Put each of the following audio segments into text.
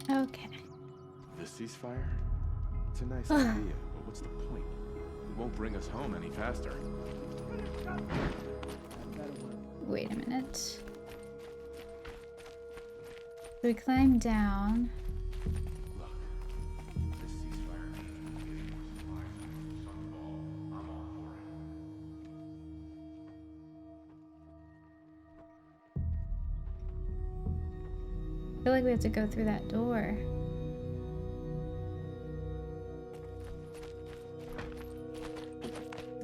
Okay. The ceasefire? It's a nice idea, but what's the point? It won't bring us home any faster. Wait a minute. So we climb down. Look, this ceasefire means we're getting more supplies from Sunfall. I'm all for it. I feel like we have to go through that door.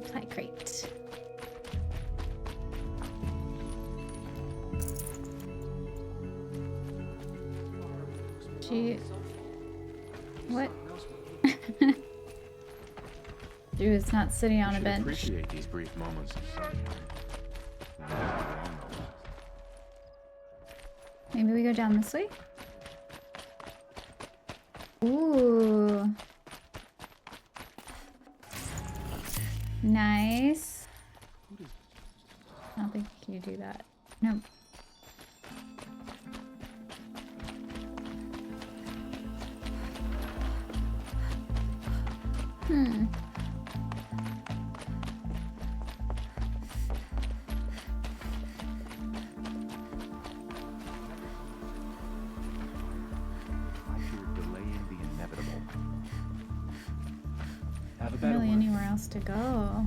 Supply crate. What? Dude, it's not sitting on a bench. Appreciate these brief moments of sunshine. Never long enough. Maybe we go down this way? Ooh. Nice. I don't think you do that. Nope. Not really anywhere else to go.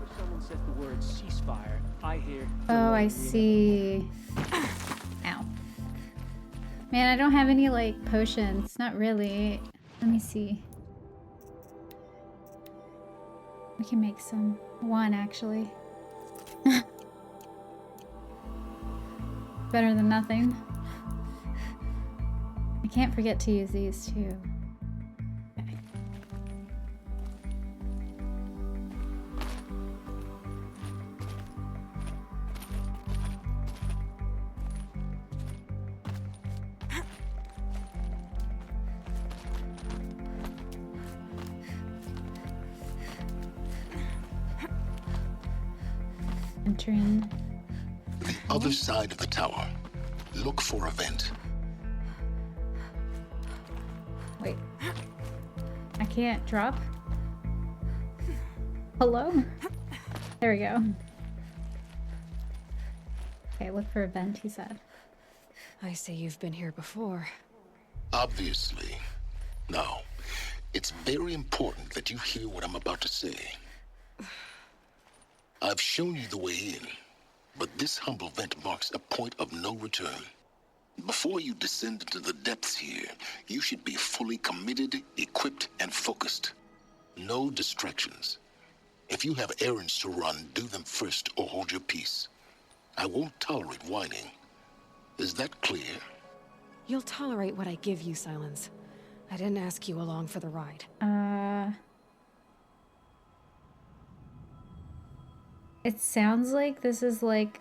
If someone said the word ceasefire, I hear. Oh, I see. Ow. Man, I don't have any, like, potions. Not really. Let me see. We can make some. One, actually. Better than nothing. I can't forget to use these, too. Okay. Entering. The other side of the tower. Look for a vent. Wait. I can't drop? Hello? There we go. Okay, look for a vent, he said. I say you've been here before. Obviously. Now, it's very important that you hear what I'm about to say. I've shown you the way in, but this humble vent marks a point of no return. Before you descend into the depths here, you should be fully committed, equipped, and focused. No distractions. If you have errands to run, do them first or hold your peace. I won't tolerate whining. Is that clear? You'll tolerate what I give you, Silence. I didn't ask you along for the ride. It sounds like this is like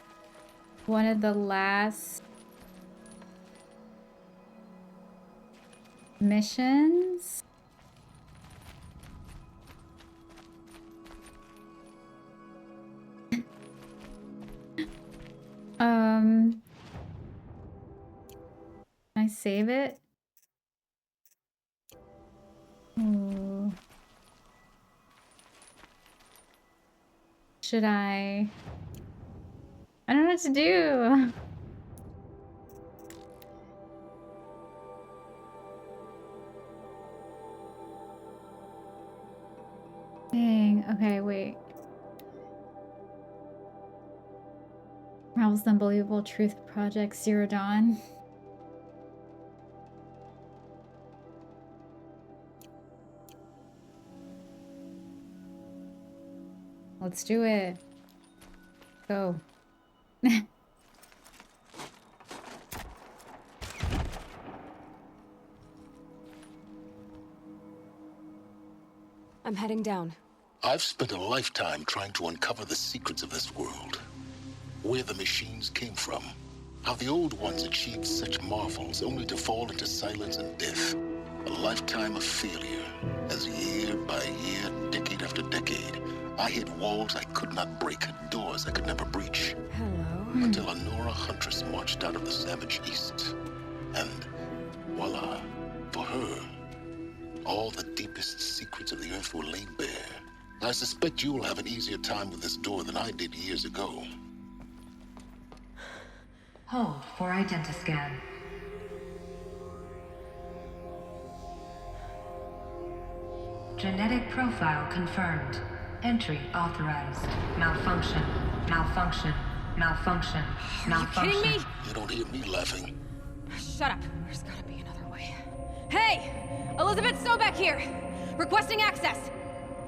one of the last missions. Can I save it? Ooh. Should I? I don't know what to do. Dang. Okay, wait. Marvel's the Unbelievable Truth Project Zero Dawn. Let's do it. Go. I'm heading down. I've spent a lifetime trying to uncover the secrets of this world. Where the machines came from. How the old ones achieved such marvels only to fall into silence and death. A lifetime of failure, as year by year, decade after decade, I hit walls I could not break, doors I could never breach, Hello. until a Nora huntress marched out of the savage east. And voila, for her, all the deepest secrets of the earth were laid bare. I suspect you will have an easier time with this door than I did years ago. Hold for identiscan. Genetic profile confirmed. Entry authorized. Malfunction. Malfunction. Malfunction. Malfunction. Kidding me? You don't hear me laughing. Shut up. There's gotta be another way. Hey! Elizabeth Sobeck here! Requesting access!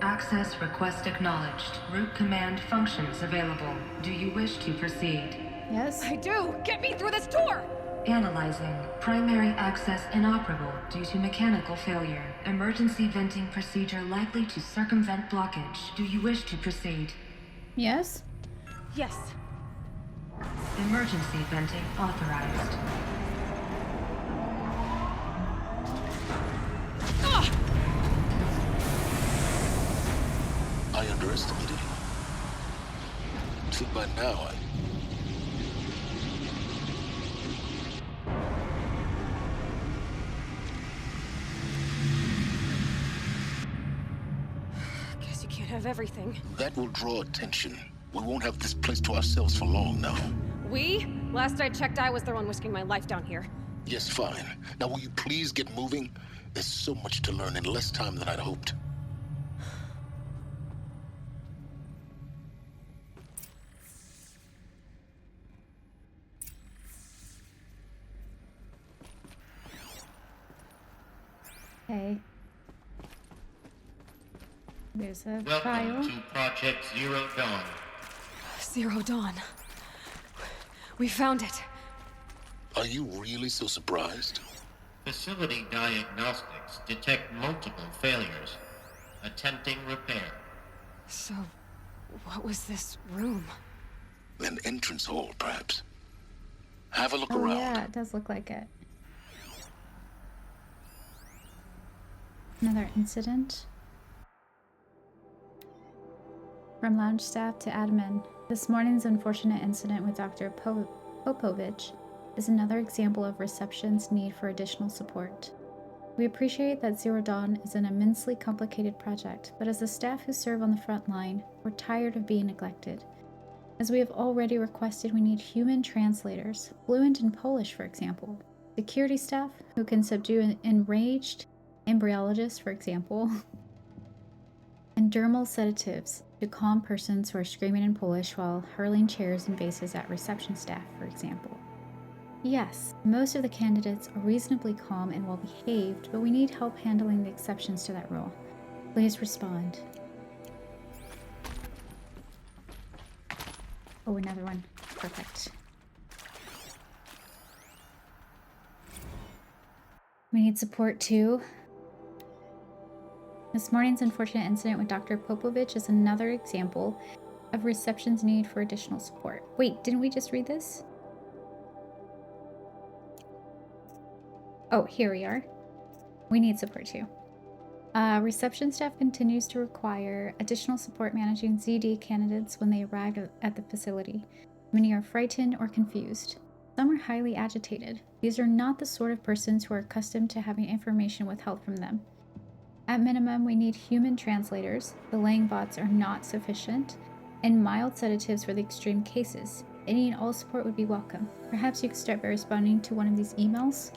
Access request acknowledged. Root command functions available. Do you wish to proceed? Yes. I do! Get me through this door! Analyzing. Primary access inoperable due to mechanical failure. Emergency venting procedure likely to circumvent blockage. Do you wish to proceed? Yes. Yes. Emergency venting authorized. Ugh! I underestimated you. See, by now, Guess you can't have everything. that will draw attention. We won't have this place to ourselves for long now. We? Last I checked, I was the one risking my life down here. Yes, fine. Now will you please get moving? There's so much to learn in less time than I'd hoped. Okay. There's a Welcome file. to Project Zero Dawn. Zero Dawn. We found it. Are you really so surprised? Facility diagnostics detect multiple failures. Attempting repair. So, what was this room? An entrance hall, perhaps. Have a look Oh around. yeah, it does look like it. Another incident. From lounge staff to admin. This morning's unfortunate incident with Dr. Popovich is another example of reception's need for additional support. We appreciate that Zero Dawn is an immensely complicated project, but as the staff who serve on the front line, we're tired of being neglected. As we have already requested, we need human translators, fluent in Polish, for example. Security staff who can subdue an enraged embryologist, for example. And dermal sedatives to calm persons who are screaming in Polish while hurling chairs and vases at reception staff, for example. Yes, most of the candidates are reasonably calm and well behaved, but we need help handling the exceptions to that rule. Please respond. Oh, another one. Perfect. We need support too. This morning's unfortunate incident with Dr. Popovich is another example of reception's need for additional support. Wait, didn't we just read this? Oh, here we are. We need support too. Reception staff continues to require additional support managing ZD candidates when they arrive at the facility. Many are frightened or confused. Some are highly agitated. These are not the sort of persons who are accustomed to having information withheld from them. At minimum, we need human translators. The laying bots are not sufficient, and mild sedatives for the extreme cases. Any and all support would be welcome. Perhaps you could start by responding to one of these emails.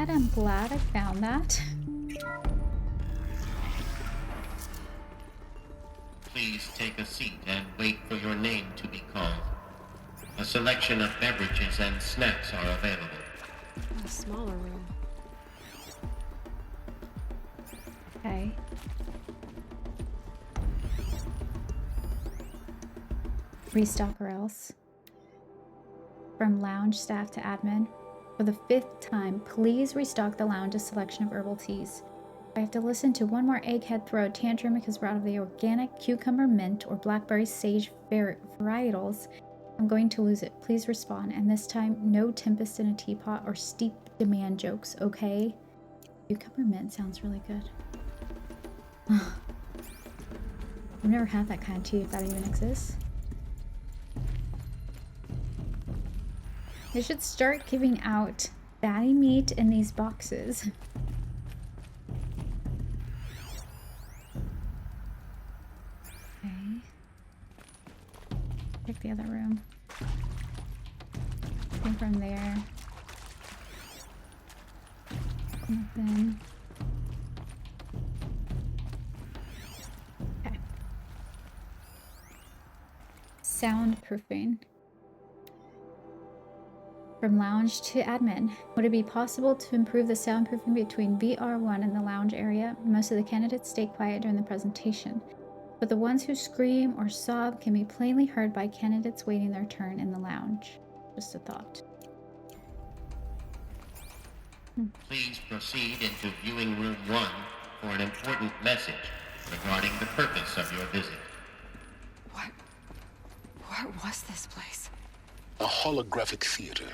I'm glad I found that. Please take a seat and wait for your name to be called. A selection of beverages and snacks are available. A smaller room. Okay. Restock or else. From lounge staff to admin. For the 5th time, please restock the lounge's selection of herbal teas. If I have to listen to one more egghead throw a tantrum because we're out of the organic cucumber mint or blackberry sage varietals, I'm going to lose it. Please respond, and this time, no tempest in a teapot or steep demand jokes, okay? Cucumber mint sounds really good. I've never had that kind of tea, if that even exists. They should start giving out fatty meat in these boxes. Okay. Check the other room. Nothing from there. Nothing. Okay. Soundproofing. From lounge to admin. Would it be possible to improve the soundproofing between VR1 and the lounge area? Most of the candidates stay quiet during the presentation, but the ones who scream or sob can be plainly heard by candidates waiting their turn in the lounge. Just a thought. Please proceed into viewing room 1 for an important message regarding the purpose of your visit. What was this place? A holographic theater.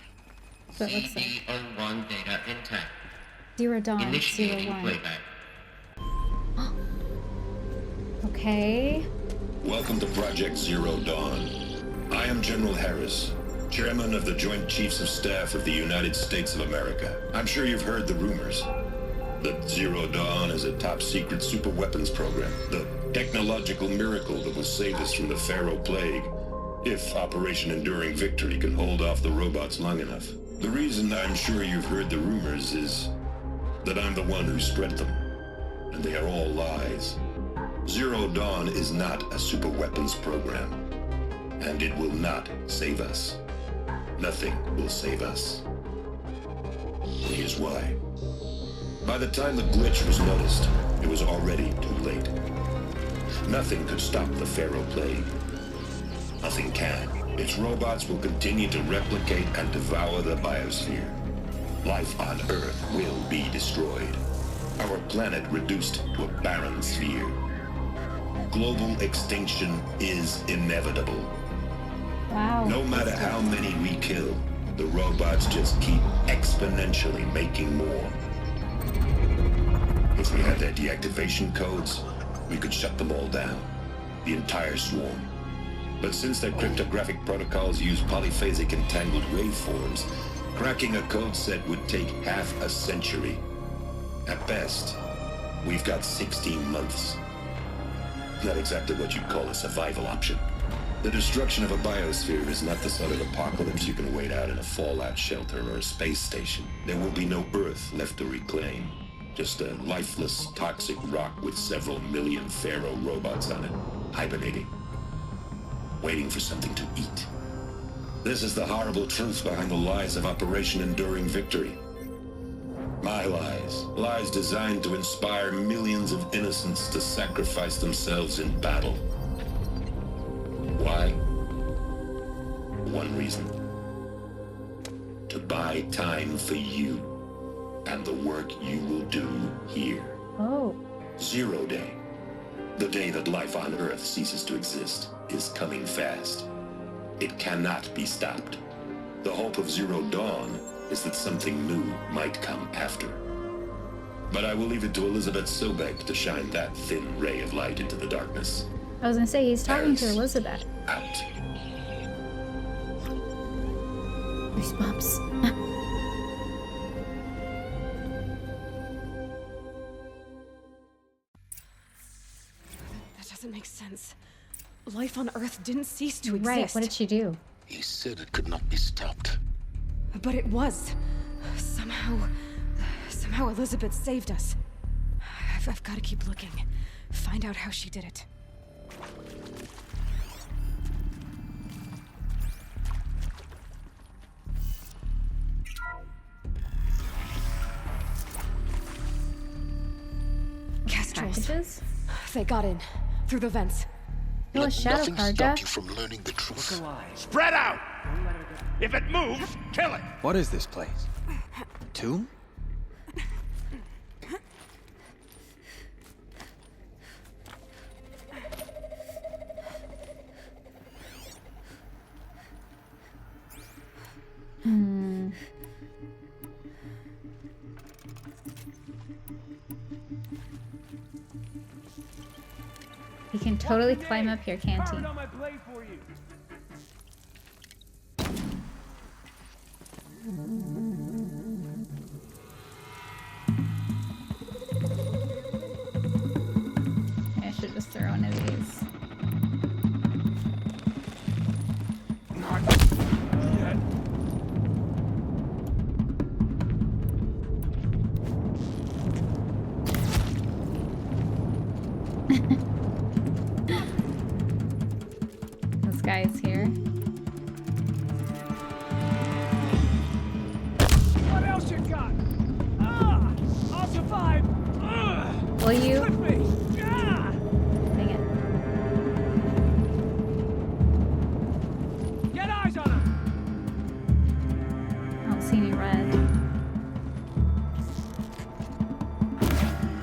So it looks like CD01 data intact. 0 Dawn, Initiating 01. playback. Okay. Welcome to Project Zero Dawn. I am General Harris, Chairman of the Joint Chiefs of Staff of the United States of America. I'm sure you've heard the rumors that Zero Dawn is a top-secret superweapons program, the technological miracle that will save us from the Pharaoh Plague, if Operation Enduring Victory can hold off the robots long enough. The reason I'm sure you've heard the rumors is that I'm the one who spread them, and they are all lies. Zero Dawn is not a superweapons program, and it will not save us. Nothing will save us. Here's why. By the time the glitch was noticed, it was already too late. Nothing could stop the Pharaoh Plague. Nothing can. Its robots will continue to replicate and devour the biosphere. Life on Earth will be destroyed. Our planet reduced to a barren sphere. Global extinction is inevitable. Wow. No matter how many we kill, the robots just keep exponentially making more. If we had their deactivation codes, we could shut them all down. The entire swarm. But since their cryptographic protocols use polyphasic entangled waveforms, cracking a code set would take half a century. At best, we've got 16 months. Not exactly what you'd call a survival option. The destruction of a biosphere is not the sort of apocalypse you can wait out in a fallout shelter or a space station. There will be no Earth left to reclaim. Just a lifeless, toxic rock with several million Pharaoh robots on it, hibernating, waiting for something to eat. This is the horrible truth behind the lies of Operation Enduring Victory. My lies. Lies designed to inspire millions of innocents to sacrifice themselves in battle. Why? One reason. To buy time for you and the work you will do here. Oh. Zero Day. The day that life on Earth ceases to exist is coming fast. It cannot be stopped. The hope of Zero Dawn is that something new might come after. But I will leave it to Elizabeth Sobek to shine that thin ray of light into the darkness. I was gonna say, he's talking to Harris. Elizabeth. Out. Goosebumps. That doesn't make sense. Life on Earth didn't cease to exist. Right, what did she do? He said it could not be stopped. But it was. Somehow Elizabeth saved us. I've got to keep looking. Find out how she did it. Kestrels. Packages? They got in. Through the vents. Oh, a Let shadow nothing card, stop Jeff. you from learning the truth. Spread out! If it moves, kill it! What is this place? Tomb? He can totally climb up here, can't he? Carving on my blade for you. I should just throw one of these. Not yet. This guy's here. What else you got? Ah! I'll survive! Ugh! Will you? Flip me! Ah! Dang it. Get eyes on him! I don't see any red.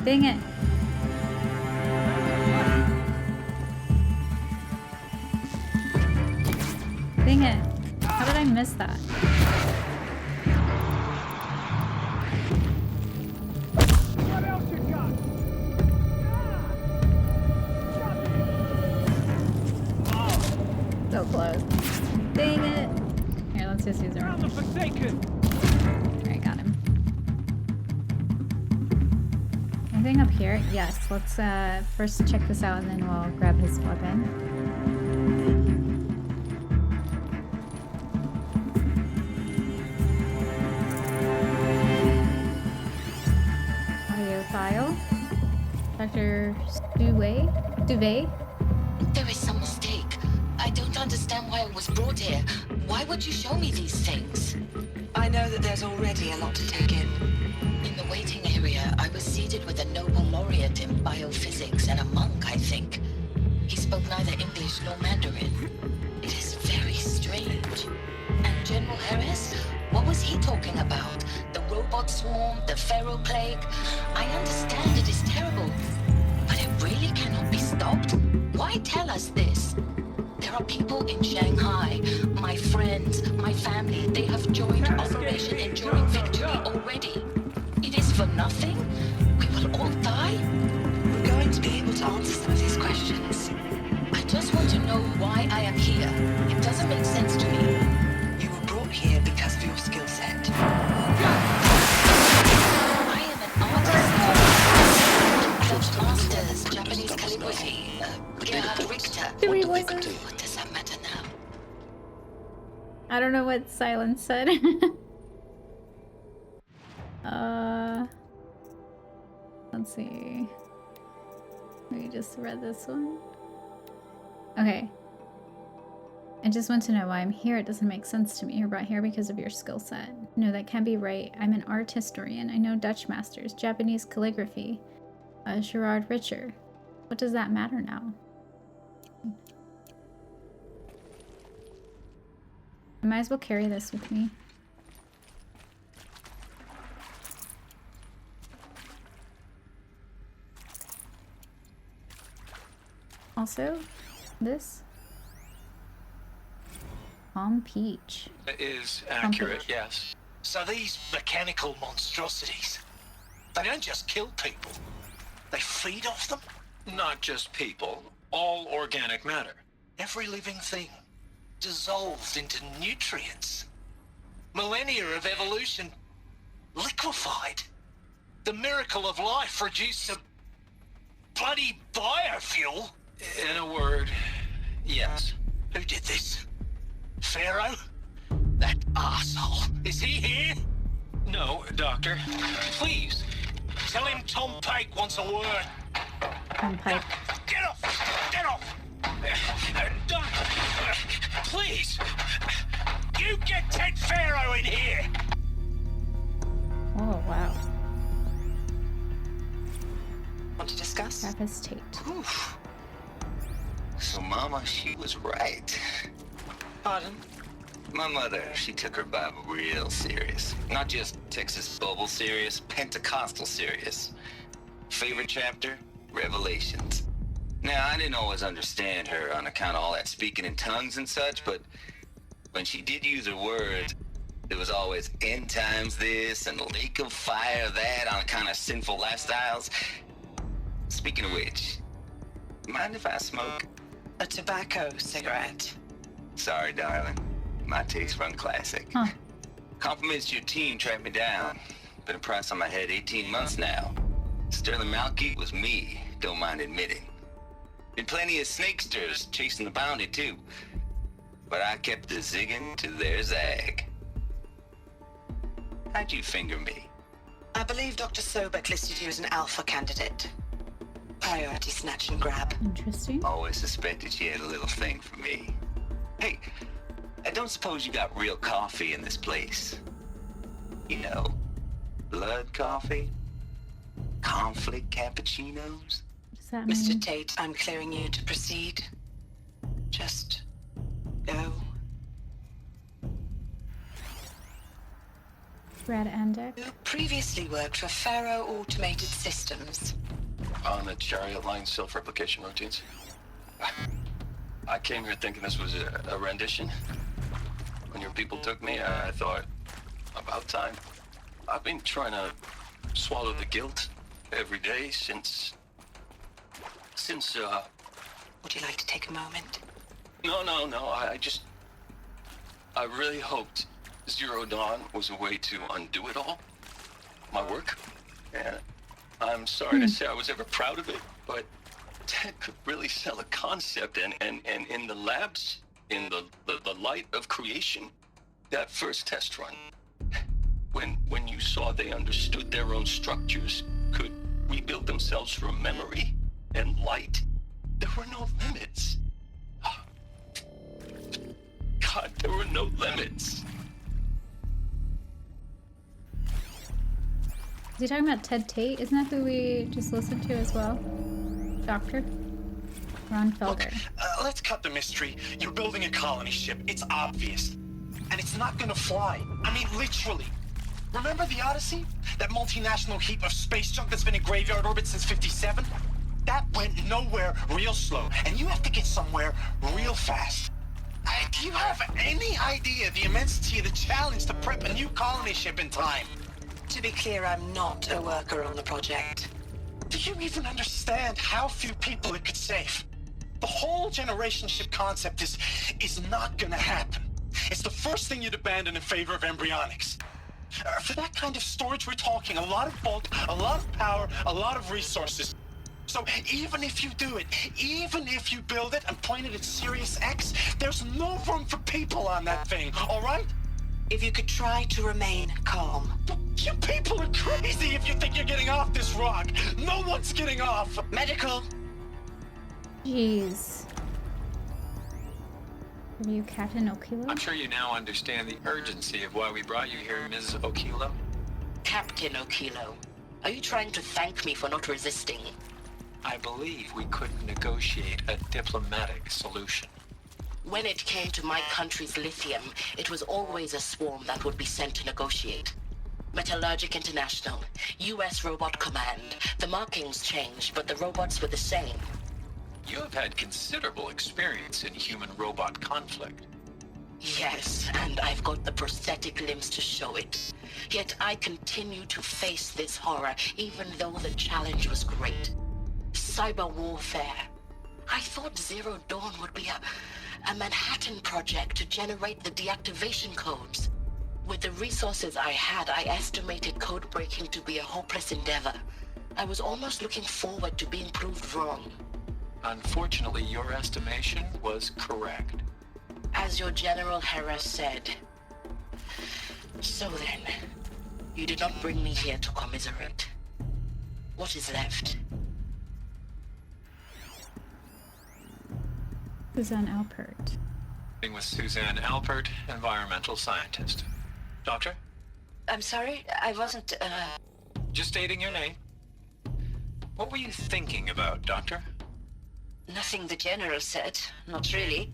Dang it. Dang it. How did I miss that? What else you got? Ah! So close. Dang it. Here, let's just use our... Found the Forsaken! Alright, got him. Anything up here? Yes. Let's first check this out and then we'll grab his weapon. Audio file. Dr. Duvet? There is some mistake. I don't understand why I was brought here. Why would you show me these things? I know that there's already a lot to take in. In the waiting area, I was seated with a Nobel laureate in biophysics and a monk, I think. He spoke neither English nor Mandarin. It is very strange. And General Harris? What was he talking about? The robot swarm? The Pharaoh plague? I understand it is terrible, but it really cannot be stopped. Why tell us this? There are people in Shanghai, my friends, my family, they have joined Operation Enduring Victory already. It is for nothing? We will all die? We're going to be able to answer some of these questions. I just want to know why I am here. It doesn't make sense to me. You were brought here because of your skill set. I am an artist. Dutch masters, Japanese calligraphy, Gerhard Richter. Three voices. What does that matter now? I don't know what Silence said. Let's see. We just read this one. Okay. I just want to know why I'm here. It doesn't make sense to me. You're brought here because of your skill set. No, that can't be right. I'm an art historian. I know Dutch masters, Japanese calligraphy, Gerard Richter. What does that matter now? I might as well carry this with me. Also, this Palm Peach. It is accurate, yes. So these mechanical monstrosities, they don't just kill people, they feed off them? Not just people, all organic matter. Every living thing dissolved into nutrients. Millennia of evolution liquefied. The miracle of life reduced to bloody biofuel. In a word, yes. Who did this? Pharaoh? That arsehole. Is he here? No, Doctor. Please, tell him Tom Pike wants a word. Tom Pike. Get off! Get off! Don't! Please! You get Ted Pharaoh in here! Oh, wow. Want to discuss? Travis Tate. Oof. So Mama, she was right. Pardon? My mother, she took her Bible real serious. Not just Texas Bible serious, Pentecostal serious. Favorite chapter? Revelations. Now, I didn't always understand her on account of all that speaking in tongues and such, but when she did use her words, it was always end times this and lake of fire that on account of sinful lifestyles. Speaking of which, Mind if I smoke? A tobacco cigarette. Sorry, darling. My taste run classic. Huh. Compliments to your team tracked me down. Been a price on my head 18 months now. Sterling Malky was me, don't mind admitting. Been plenty of snakesters chasing the bounty, too. But I kept the zigging to their zag. How'd you finger me? I believe Dr. Sobek listed you as an alpha candidate. Priority snatch and grab. Interesting. Always suspected she had a little thing for me. Hey, I don't suppose you got real coffee in this place. You know, blood coffee? Conflict cappuccinos? What does that mean? Mr. Tate, I'm clearing you to proceed. Just go. Brad Andek. You previously worked for Faro Automated Systems. On the Chariot Line self-replication routines. I came here thinking this was a rendition. When your people took me, I thought, about time. I've been trying to swallow the guilt every day since... Would you like to take a moment? No, I really hoped Zero Dawn was a way to undo it all. My work. And I'm sorry to say I was ever proud of it, but Ted could really sell a concept, and in the labs, in the light of creation, that first test run, when you saw they understood their own structures, could rebuild themselves from memory and light, there were no limits. God, there were no limits. Is he talking about Ted Tate? Isn't that who we just listened to as well? Doctor? Ron Felder. Look, let's cut the mystery. You're building a colony ship. It's obvious. And it's not gonna fly. I mean, literally. Remember the Odyssey? That multinational heap of space junk that's been in graveyard orbit since 57? That went nowhere real slow. And you have to get somewhere real fast. Do you have any idea the immensity of the challenge to prep a new colony ship in time? To be clear, I'm not a worker on the project. Do you even understand how few people it could save? The whole generation ship concept is not gonna happen. It's the first thing you'd abandon in favor of embryonics. For that kind of storage, we're talking a lot of bulk, a lot of power, a lot of resources. So even if you do it, even if you build it and point it at Sirius X, there's no room for people on that thing, all right? If you could try to remain calm. You people are crazy if you think you're getting off this rock. No one's getting off. Medical. Jeez. Are you Captain Okilo? I'm sure you now understand the urgency of why we brought you here, Ms. Okilo. Captain Okilo, are you trying to thank me for not resisting? I believe we could negotiate a diplomatic solution. When it came to my country's lithium, it was always a swarm that would be sent to negotiate. Metallurgic International, US Robot Command. The markings changed, but the robots were the same. You have had considerable experience in human-robot conflict. Yes, and I've got the prosthetic limbs to show it. Yet I continue to face this horror, even though the challenge was great. Cyber warfare. I thought Zero Dawn would be a Manhattan project to generate the deactivation codes. With the resources I had, I estimated code breaking to be a hopeless endeavor. I was almost looking forward to being proved wrong. Unfortunately, your estimation was correct. As your General Hera said. So then, you did not bring me here to commiserate. What is left? Suzanne Alpert. With Suzanne Alpert, environmental scientist. Doctor? I'm sorry, I wasn't, Just stating your name. What were you thinking about, Doctor? Nothing the General said, not really.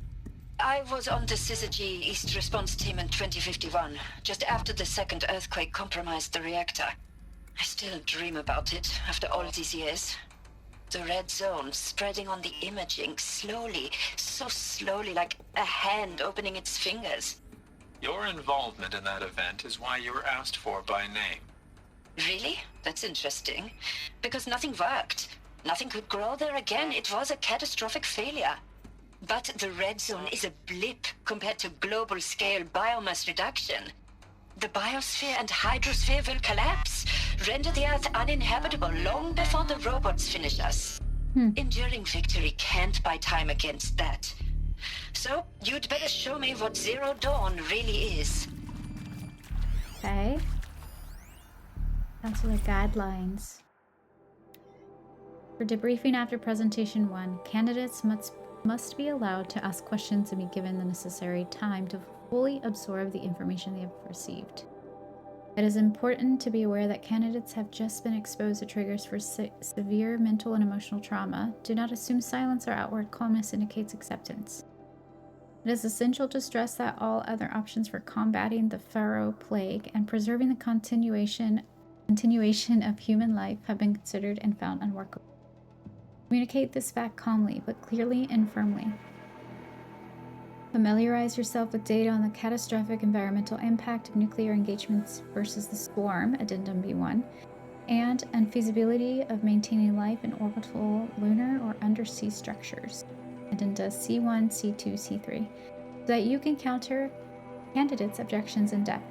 I was on the Syzygy East Response Team in 2051, just after the second earthquake compromised the reactor. I still dream about it after all these years. The red zone spreading on the imaging, slowly, so slowly, like a hand opening its fingers. Your involvement in that event is why you were asked for by name. Really? That's interesting. Because nothing worked. Nothing could grow there again. It was a catastrophic failure. But the red zone is a blip compared to global-scale biomass reduction. The biosphere and hydrosphere will collapse, render the Earth uninhabitable long before the robots finish us. Enduring victory can't buy time against that. So, you'd better show me what Zero Dawn really is. Okay. Counselor guidelines. For debriefing after presentation 1, candidates must be allowed to ask questions and be given the necessary time to fully absorb the information they have received. It is important to be aware that candidates have just been exposed to triggers for severe mental and emotional trauma. Do not assume silence or outward calmness indicates acceptance. It is essential to stress that all other options for combating the Pharaoh plague and preserving the continuation of human life have been considered and found unworkable. Communicate this fact calmly, but clearly and firmly. Familiarize yourself with data on the catastrophic environmental impact of nuclear engagements versus the swarm, Addendum B1, and unfeasibility of maintaining life in orbital, lunar, or undersea structures, Addenda C1, C2, C3, so that you can counter candidates' objections in depth.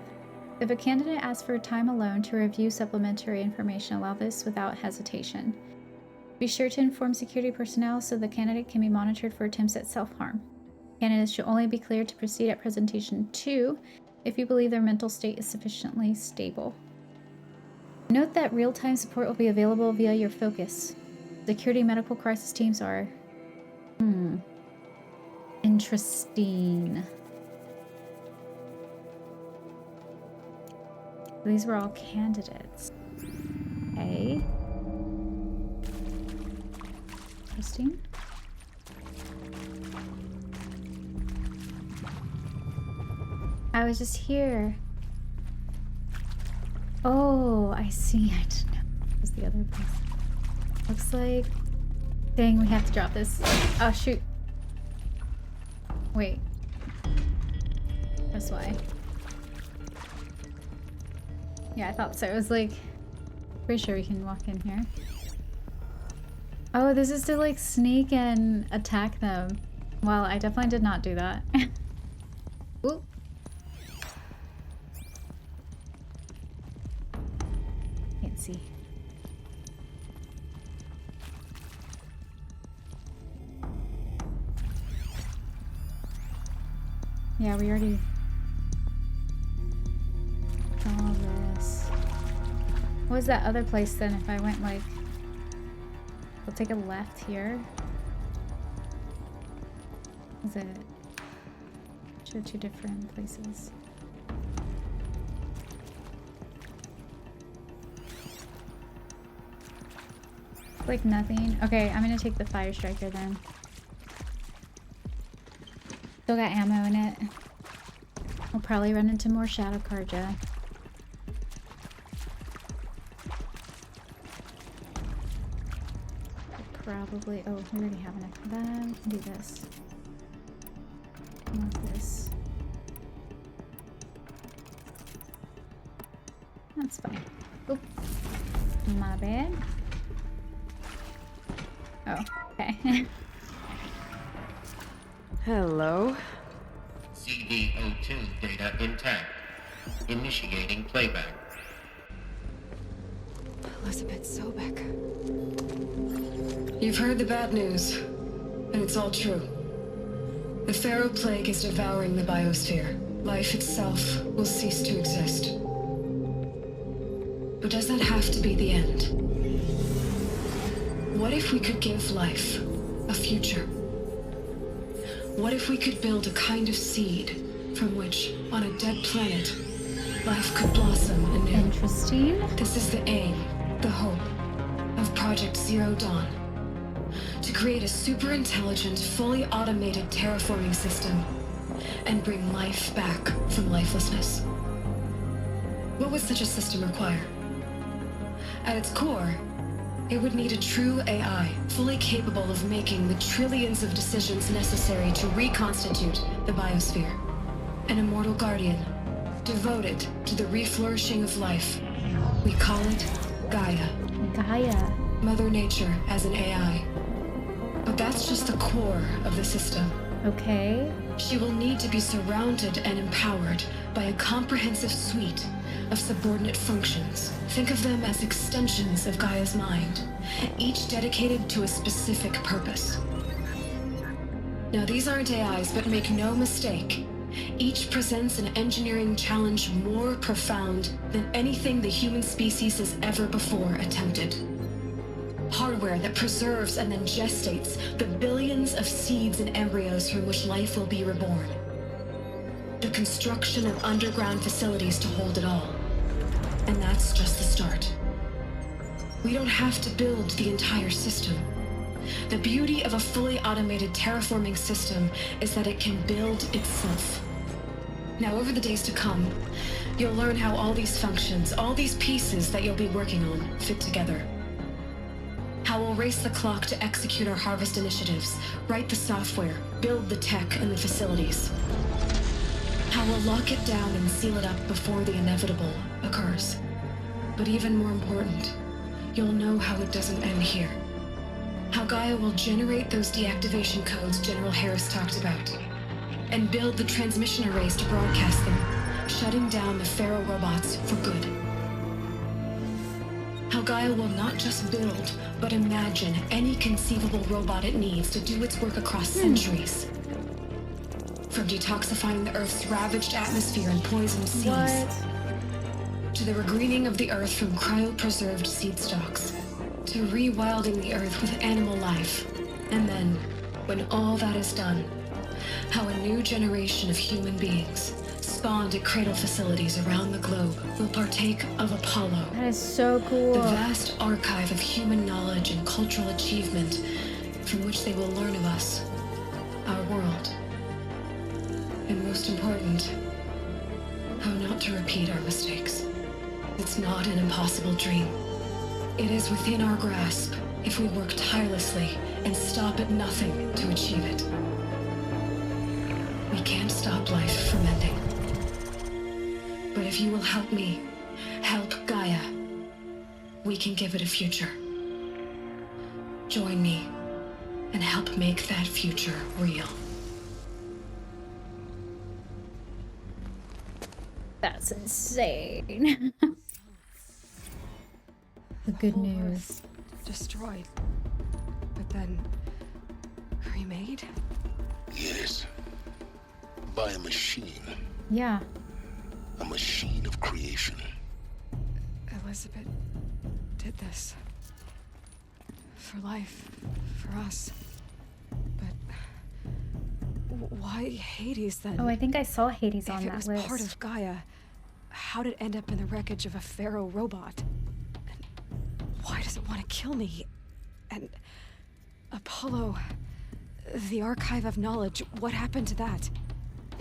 If a candidate asks for time alone to review supplementary information, allow this without hesitation. Be sure to inform security personnel so the candidate can be monitored for attempts at self-harm. Candidates should only be cleared to proceed at presentation 2 if you believe their mental state is sufficiently stable. Note that real-time support will be available via your focus. Security medical crisis teams are... Interesting. These were all candidates. Okay. Interesting. I was just here. Oh, I see. I didn't know it was the other place. Looks like... Dang, we have to drop this. Oh, shoot. Wait. That's why. Yeah, I thought so. It was like... Pretty sure we can walk in here. Oh, this is to like sneak and attack them. Well, I definitely did not do that. Ooh. Can't see. Yeah, we already saw this. What was that other place then if I went like... We'll take a left here. Is it? Show 2 different places. Like nothing. Okay, I'm gonna take the fire striker then. Still got ammo in it. We'll probably run into more shadow carja. Probably. Oh, we already have enough of that. We can do this. Not this. That's fine. Oop. My bad. Oh, okay. Hello. CD02 data intact. Initiating playback. Elizabeth Sobek. You've heard the bad news, and it's all true. The Pharaoh plague is devouring the biosphere. Life itself will cease to exist. But does that have to be the end? What if we could give life a future? What if we could build a kind of seed from which, on a dead planet, life could blossom anew? Interesting. This is the aim, the hope, of Project Zero Dawn. To create a super-intelligent, fully automated terraforming system and bring life back from lifelessness. What would such a system require? At its core, it would need a true AI, fully capable of making the trillions of decisions necessary to reconstitute the biosphere. An immortal guardian, devoted to the reflourishing of life. We call it Gaia. Gaia. Mother Nature as an AI. But that's just the core of the system. Okay. She will need to be surrounded and empowered by a comprehensive suite of subordinate functions. Think of them as extensions of Gaia's mind, each dedicated to a specific purpose. Now, these aren't AIs, but make no mistake, each presents an engineering challenge more profound than anything the human species has ever before attempted. Hardware that preserves and then gestates the billions of seeds and embryos from which life will be reborn. The construction of underground facilities to hold it all. And that's just the start. We don't have to build the entire system. The beauty of a fully automated terraforming system is that it can build itself. Now, over the days to come, you'll learn how all these functions, all these pieces that you'll be working on, fit together. How we'll race the clock to execute our harvest initiatives, write the software, build the tech and the facilities. How we'll lock it down and seal it up before the inevitable occurs. But even more important, you'll know how it doesn't end here. How Gaia will generate those deactivation codes General Harris talked about, and build the transmission arrays to broadcast them, shutting down the Pharaoh robots for good. How Gaia will not just build, but imagine any conceivable robot it needs to do its work across centuries. From detoxifying the Earth's ravaged atmosphere and poisoned seas, to the regreening of the Earth from cryopreserved seed stalks, to rewilding the Earth with animal life. And then, when all that is done, how a new generation of human beings, spawned at cradle facilities around the globe, will partake of Apollo. That is so cool. The vast archive of human knowledge and cultural achievement from which they will learn of us, our world. And most important, how not to repeat our mistakes. It's not an impossible dream. It is within our grasp if we work tirelessly and stop at nothing to achieve it. We can't stop life from ending. But if you will help me, help Gaia, we can give it a future. Join me and help make that future real. That's insane. The good news. Destroyed. But then remade? Yes. By a machine. Yeah. A machine of creation. Elizabeth did this. For life. For us. But why Hades then? Oh, I think I saw Hades on If it that was list. part of Gaia, how did it end up in the wreckage of a Pharaoh robot? And why does it want to kill me? And Apollo, the archive of knowledge, what happened to that?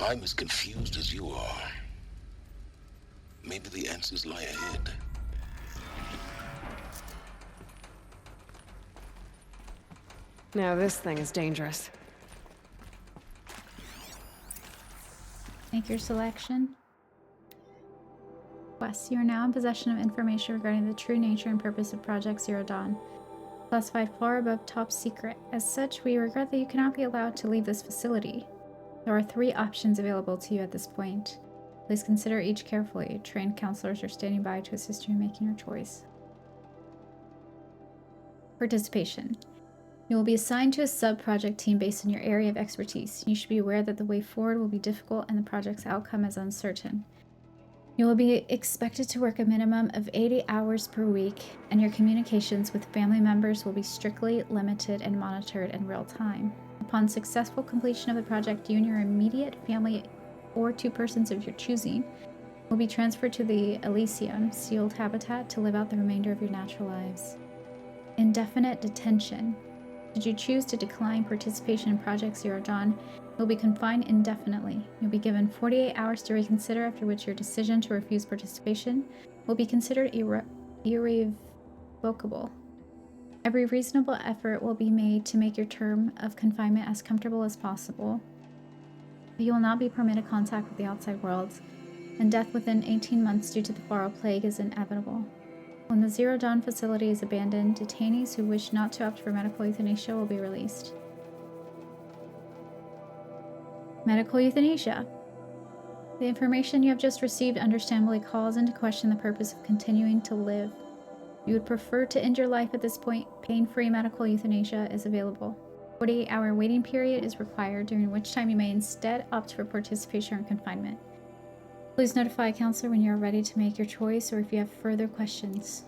I'm as confused as you are. Maybe the answers lie ahead. Now this thing is dangerous. Make your selection. Quest. You are now in possession of information regarding the true nature and purpose of Project Zero Dawn. Classified far above top secret. As such, we regret that you cannot be allowed to leave this facility. There are 3 options available to you at this point. Please consider each carefully. Trained counselors are standing by to assist you in making your choice. Participation. You will be assigned to a sub-project team based on your area of expertise. You should be aware that the way forward will be difficult and the project's outcome is uncertain. You will be expected to work a minimum of 80 hours per week, and your communications with family members will be strictly limited and monitored in real time. Upon successful completion of the project, you and your immediate family or 2 persons of your choosing will be transferred to the Elysium sealed habitat to live out the remainder of your natural lives. Indefinite detention. Should you choose to decline participation in Project Zero Dawn, you'll be confined indefinitely. You'll be given 48 hours to reconsider, after which your decision to refuse participation will be considered irrevocable. Every reasonable effort will be made to make your term of confinement as comfortable as possible. You will not be permitted contact with the outside world, and death within 18 months due to the Pharaoh plague is inevitable. When the Zero Dawn facility is abandoned, detainees who wish not to opt for medical euthanasia will be released. Medical euthanasia. The information you have just received understandably calls into question the purpose of continuing to live. If you would prefer to end your life at this point, pain-free medical euthanasia is available. A 48-hour waiting period is required, during which time you may instead opt for participation or confinement. Please notify a counselor when you are ready to make your choice or if you have further questions.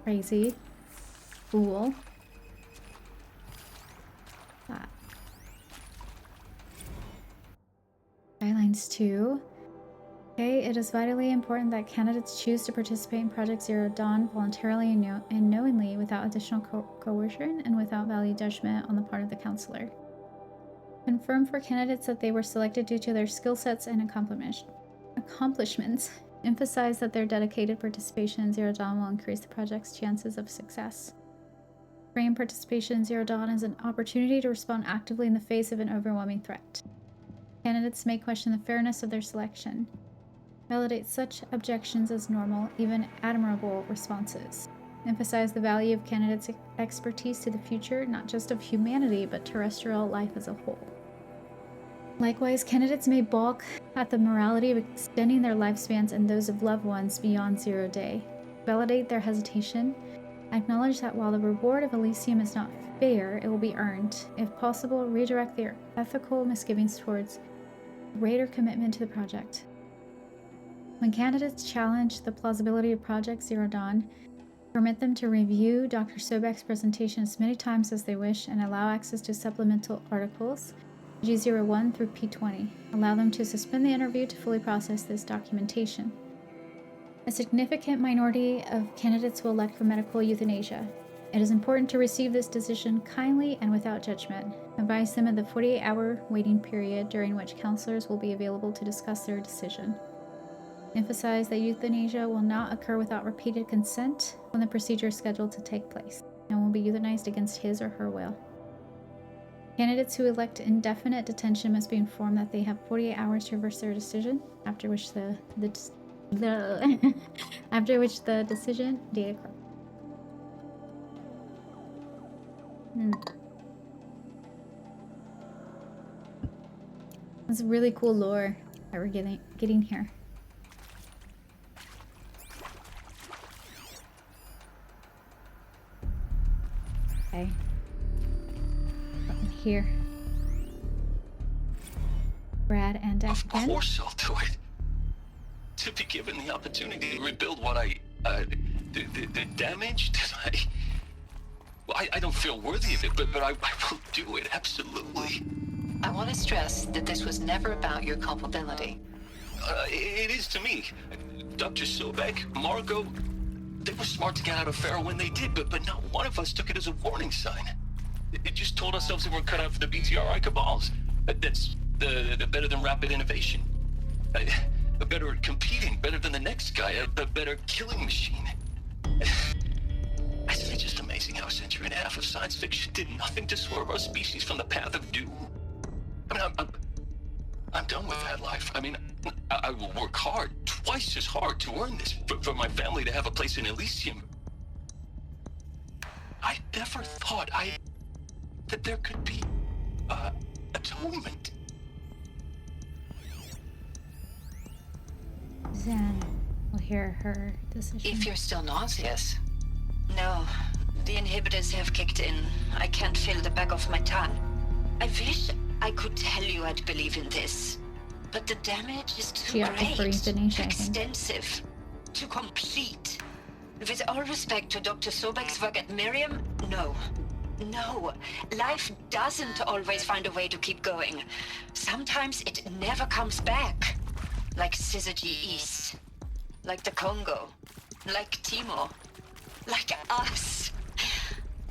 Crazy. Fool. That. Guidelines 2. Okay, it is vitally important that candidates choose to participate in Project Zero Dawn voluntarily and knowingly without additional coercion and without value judgment on the part of the counselor. Confirm for candidates that they were selected due to their skill sets and accomplishments. Emphasize that their dedicated participation in Zero Dawn will increase the project's chances of success. Frame participation in Zero Dawn as an opportunity to respond actively in the face of an overwhelming threat. Candidates may question the fairness of their selection. Validate such objections as normal, even admirable responses. Emphasize the value of candidates' expertise to the future, not just of humanity, but terrestrial life as a whole. Likewise, candidates may balk at the morality of extending their lifespans and those of loved ones beyond 0 day. Validate their hesitation. Acknowledge that while the reward of Elysium is not fair, it will be earned. If possible, redirect their ethical misgivings towards greater commitment to the project. When candidates challenge the plausibility of Project Zero Dawn, permit them to review Dr. Sobek's presentation as many times as they wish and allow access to supplemental articles, G01 through P20. Allow them to suspend the interview to fully process this documentation. A significant minority of candidates will elect for medical euthanasia. It is important to receive this decision kindly and without judgment. Advise them of the 48-hour waiting period during which counselors will be available to discuss their decision. Emphasize that euthanasia will not occur without repeated consent when the procedure is scheduled to take place, and will be euthanized against his or her will. Candidates who elect indefinite detention must be informed that they have 48 hours to reverse their decision, after which the decision date occurs. That's really cool lore that we're getting here. Okay. From here. Brad and Deck again. Of course I'll do it. To be given the opportunity to rebuild what the damage that I don't feel worthy of it, but I will do it, absolutely. I want to stress that this was never about your culpability. It is to me. Dr. Sobek, Margot, they were smart to get out of Pharaoh when they did, but not one of us took it as a warning sign. It just told ourselves that we're cut out for the BTRI cabals. That's the better than rapid innovation. Better at competing, better than the next guy, a better killing machine. It's just amazing how a century and a half of science fiction did nothing to swerve our species from the path of doom. I mean, I'm done with that life. I mean, I will work hard, twice as hard to earn this, for my family to have a place in Elysium. I never thought that there could be atonement. Then we'll hear her decision. If you're still nauseous. No, the inhibitors have kicked in. I can't feel the back of my tongue. I wish I could tell you I'd believe in this, but the damage is too great, too extensive, too complete. With all respect to Dr. Sobek's work at Miriam, no. No, life doesn't always find a way to keep going. Sometimes it never comes back. Like Syzygy East, like the Congo, like Timor, like us.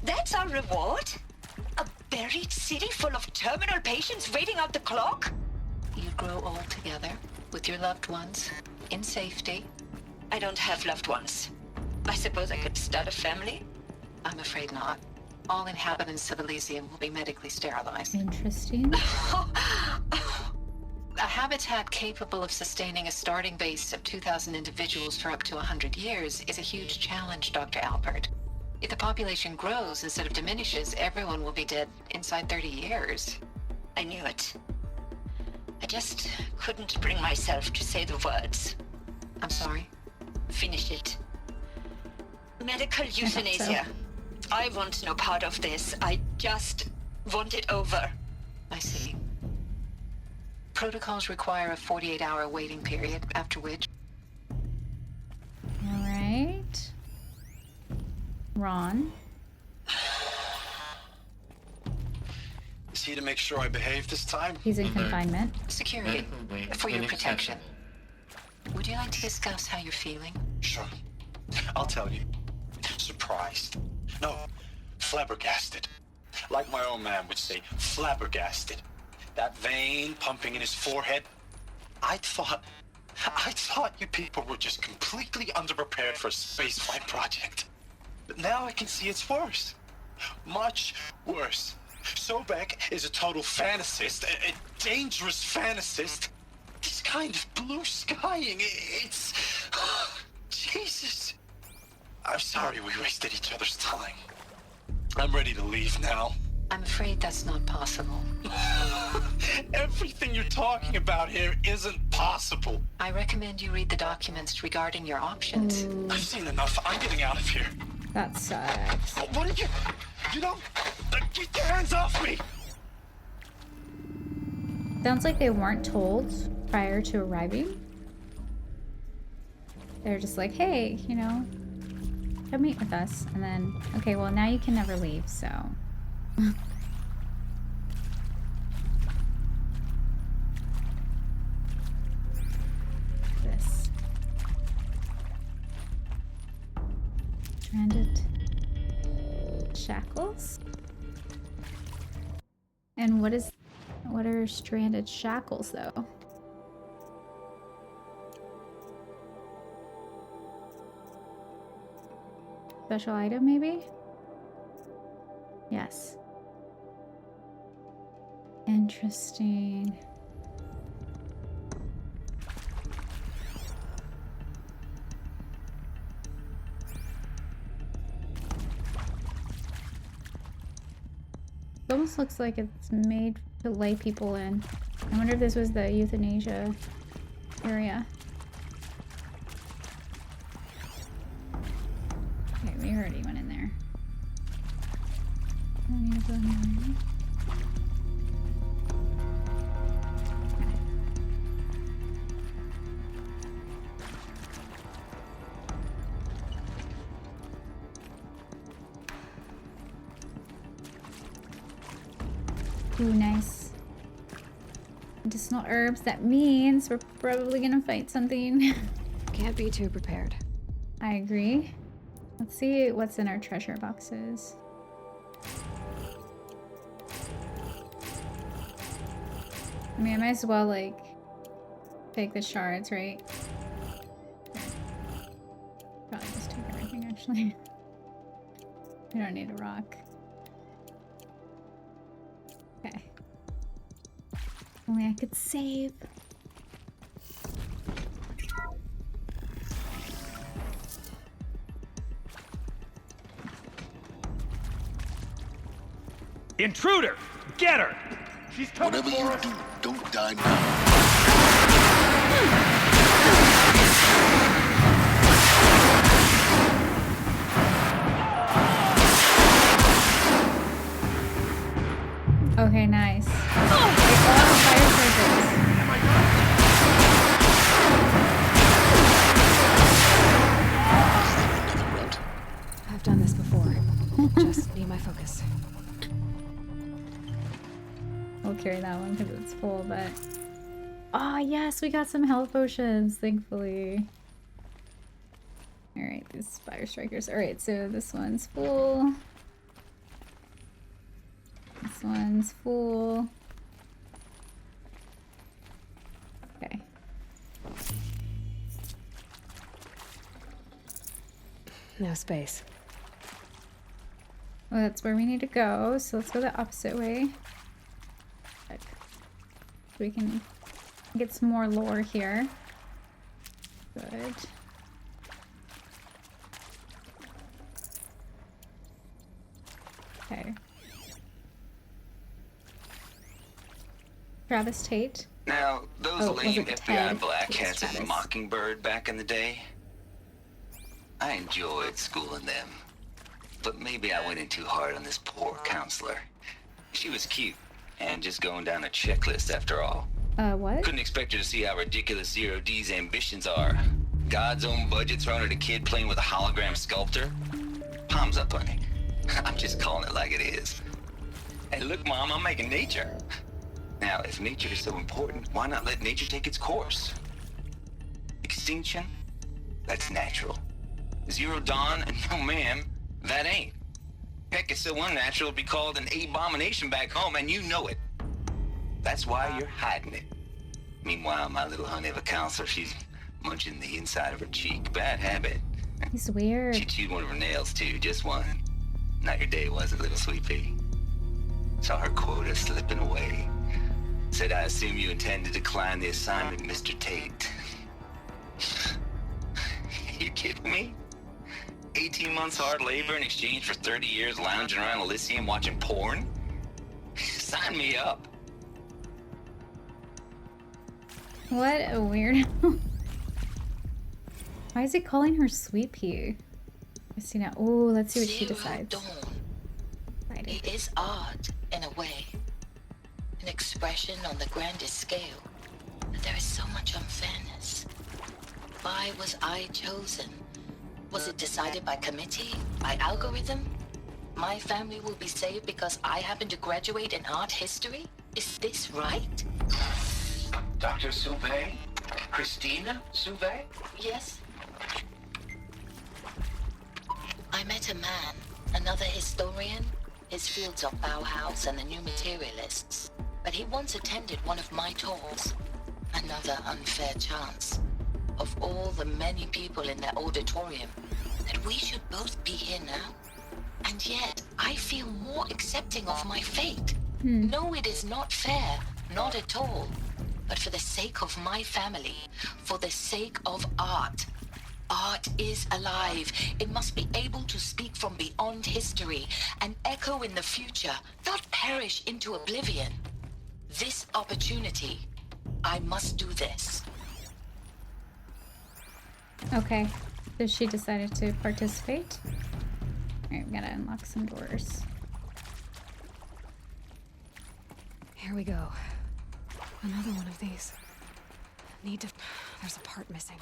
That's our reward? A buried city full of terminal patients waiting out the clock? You grow old together with your loved ones in safety. I don't have loved ones. I suppose I could start a family? I'm afraid not. All inhabitants of Elysium will be medically sterilized. Interesting. I habitat capable of sustaining a starting base of 2,000 individuals for up to 100 years is a huge challenge, Dr. Alpert. If the population grows instead of diminishes, everyone will be dead inside 30 years. I knew it. I just couldn't bring myself to say the words. I'm sorry? Finish it. Medical euthanasia. I want no part of this. I just want it over. I see. Protocols require a 48-hour waiting period, after which... Alright. Ron. Is he to make sure I behave this time? He's in confinement. Security, for your protection. Would you like to discuss how you're feeling? Sure. I'll tell you. Surprised. No, flabbergasted. Like my old man would say, flabbergasted. That vein pumping in his forehead. I thought you people were just completely underprepared for a spaceflight project. But now I can see it's worse. Much worse. Sobek is a total fantasist, a dangerous fantasist. This kind of blue skying, it's... Jesus. I'm sorry we wasted each other's time. I'm ready to leave now. I'm afraid that's not possible. Everything you're talking about here isn't possible. I recommend you read the documents regarding your options. I've seen enough. I'm getting out of here. That sucks. What did you... You don't... Get your hands off me! Sounds like they weren't told prior to arriving. They're just like, hey, you know, come meet with us. And then, okay, well, now you can never leave, so... This. Stranded shackles? And what are stranded shackles, though? Special item, maybe? Yes. Interesting. It almost looks like it's made to lay people in. I wonder if this was the euthanasia area. Okay, we already went in there. I need to go in there. Ooh, nice. Medicinal herbs. That means we're probably gonna fight something. Can't be too prepared. I agree. Let's see what's in our treasure boxes. I mean, I might as well, like, take the shards, right? Probably just take everything, actually. We don't need a rock. Okay. Only I could save. Intruder! Get her! She's coming Whatever for you us! do, don't die now. Okay, nice. Fire surges. I've done this before. Just need my focus. We'll carry that one because it's full, but... Oh, yes, we got some health potions, thankfully. Alright, these fire strikers. Alright, so this one's full. This one's full. Okay. No space. Well, that's where we need to go, so let's go the opposite way. We can Get some more lore here. Good. Okay. Travis Tate. Now, those lame FBI Ted? black It was hats in Travis. Mockingbird back in the day, I enjoyed schooling them. But maybe I went in too hard on this poor counselor. She was cute, and just going down a checklist after all. What? Couldn't expect her to see how ridiculous Zero D's ambitions are. God's own budget thrown at a kid playing with a hologram sculptor? Palms up, honey. I'm just calling it like it is. Hey, look, Mom, I'm making nature. Now, if nature is so important, why not let nature take its course? Extinction? That's natural. Zero Dawn? No, ma'am, that ain't. Heck, it's so unnatural it'd be called an abomination back home, and you know it. That's why you're hiding it. Meanwhile, my little honey of a counselor, she's munching the inside of her cheek. Bad habit. He's weird. She chewed one of her nails, too, just one. Not your day, was it, little sweet pea? Saw her quota slipping away. Said, I assume you intend to decline the assignment, Mr. Tate. You kidding me? 18 months hard labor in exchange for 30 years lounging around Elysium watching porn? Sign me up. What a weird. Why is he calling her Sweet Pea? Christina. Oh, let's see what she decides. Dawn. It is art, in a way. An expression on the grandest scale. But there is so much unfairness. Why was I chosen? Was it decided by committee? By algorithm? My family will be saved because I happen to graduate in art history? Is this right? Dr. Sauvé? Christina Sauvé? Yes. I met a man, another historian. His fields are Bauhaus and the New Materialists. But he once attended one of my talks. Another unfair chance. Of all the many people in that auditorium, that we should both be here now. And yet, I feel more accepting of my fate. No, it is not fair. Not at all. But for the sake of my family, for the sake of art. Art is alive. It must be able to speak from beyond history and echo in the future, not perish into oblivion. This opportunity, I must do this. Okay, so she decided to participate. Alright, we gotta unlock some doors. Here we go. Another one of these. There's a part missing.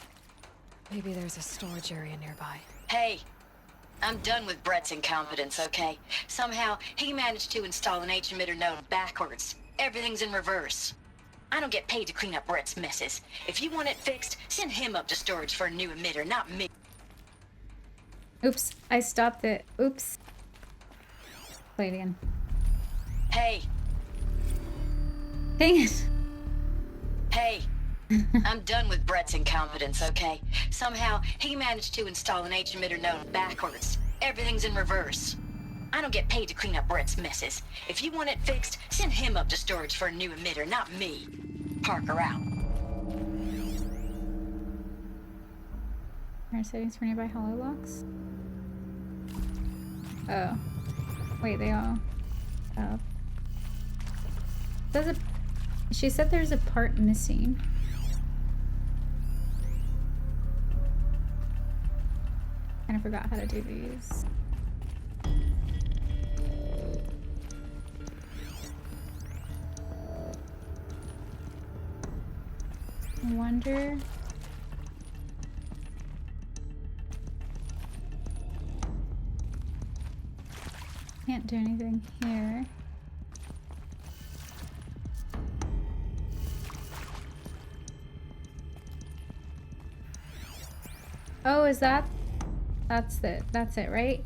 Maybe there's a storage area nearby. Hey, I'm done with Brett's incompetence, okay? Somehow, he managed to install an H-emitter node backwards. Everything's in reverse. I don't get paid to clean up Brett's messes. If you want it fixed, send him up to storage for a new emitter, not me. Oops, I stopped it. Oops. Play it again. Hey. Dang it. Hey. I'm done with Brett's incompetence, okay? Somehow, he managed to install an H-emitter node backwards. Everything's in reverse. I don't get paid to clean up Brett's messes. If you want it fixed, send him up to storage for a new emitter, not me. Parker out. Are settings for nearby hollow blocks? Oh. Wait, they all... Oh. She said there's a part missing. Kind of forgot how to do these. I wonder... Can't do anything here. Oh, is that? That's it. That's it, right?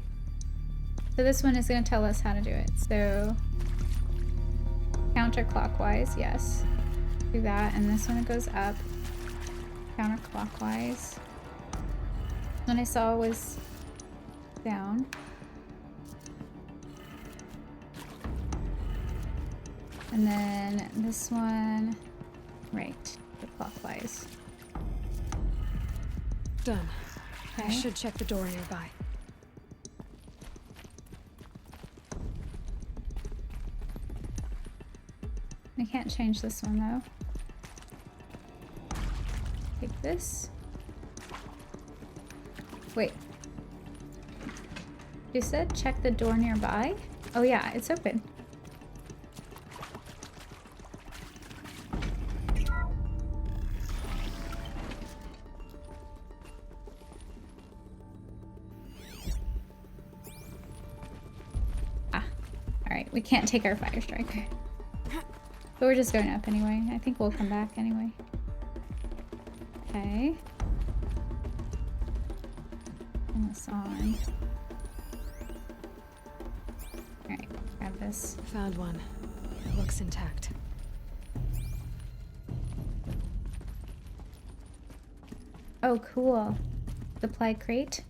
So this one is going to tell us how to do it. So counterclockwise, yes. Do that, and this one it goes up. Counterclockwise. One I saw was down. And then this one, right. Clockwise. Done. Okay. I should check the door nearby. I can't change this one though. Take this. Wait. You said check the door nearby? Oh yeah, it's open. Ah, alright, we can't take our fire striker. But we're just going up anyway. I think we'll come back anyway. Okay. Turn this on. Alright, grab this. Found one. Looks intact. Oh, cool. Supply crate.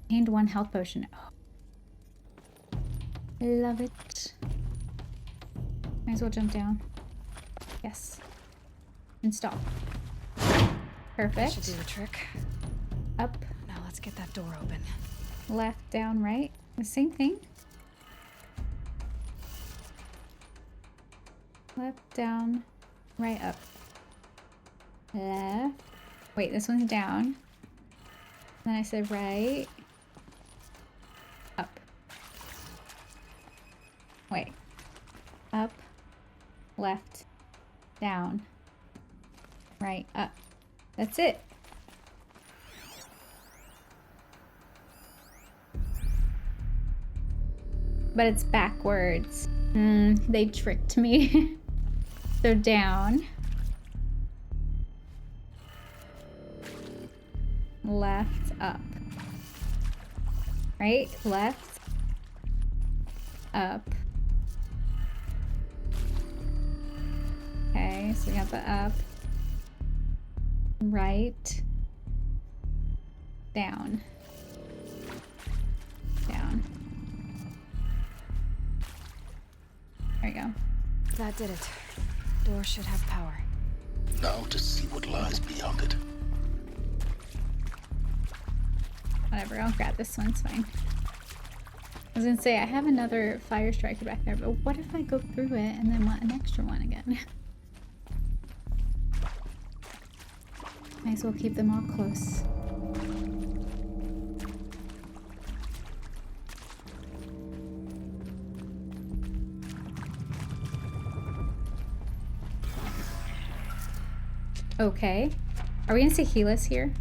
Gained 1 health potion. Oh. Love it. Might as well jump down. Yes. Install. Perfect. That should do the trick. Up. Now let's get that door open. Left, down, right. The same thing. Left, down, right, up. Left. Wait, this one's down. Then I said right. Up. Wait. Up. Left. Down. Right. Up. That's it. But it's backwards. They tricked me. So down. Left, up. Right, left, up. Okay, so we got the up. Right. Down. Down. There we go. That did it. Door should have power. Now to see what lies beyond it. Whatever, I'll grab this one, it's fine. I was gonna say, I have another fire striker back there, but what if I go through it and then want an extra one again? Might as well keep them all close. Okay. Are we gonna see Helis here?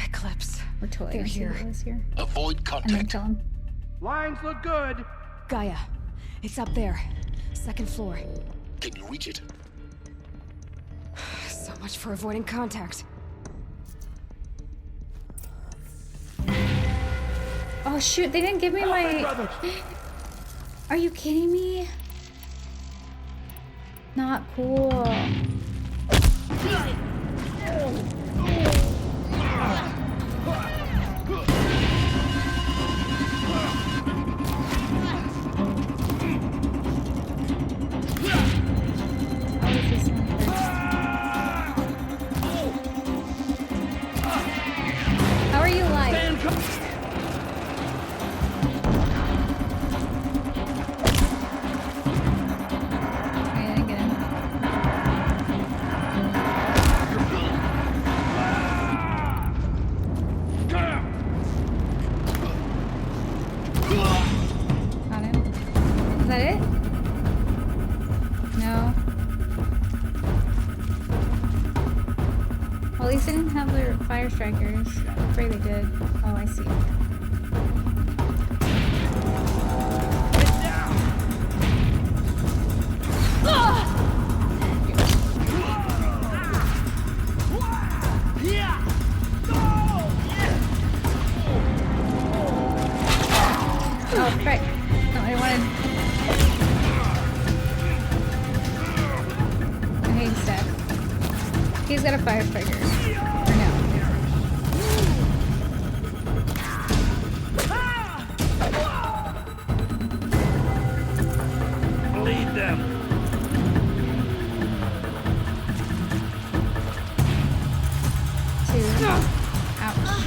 Eclipse. We're totally They're gonna see here. Helis here. Avoid And then contact. kill him. Lines look good. Gaia. It's up there. Second floor. Can you reach it? So much for avoiding contact. Oh shoot, they didn't give me my... Are you kidding me? Not cool. How are you alive? I didn't get him. Got him. Is that it? No. Well, at least they didn't have their fire strikers. I'm afraid they did. Oh, I see. Oh, frick. Not what I wanted. Okay, he's dead. He's got a fire striker. Or no. Ouch.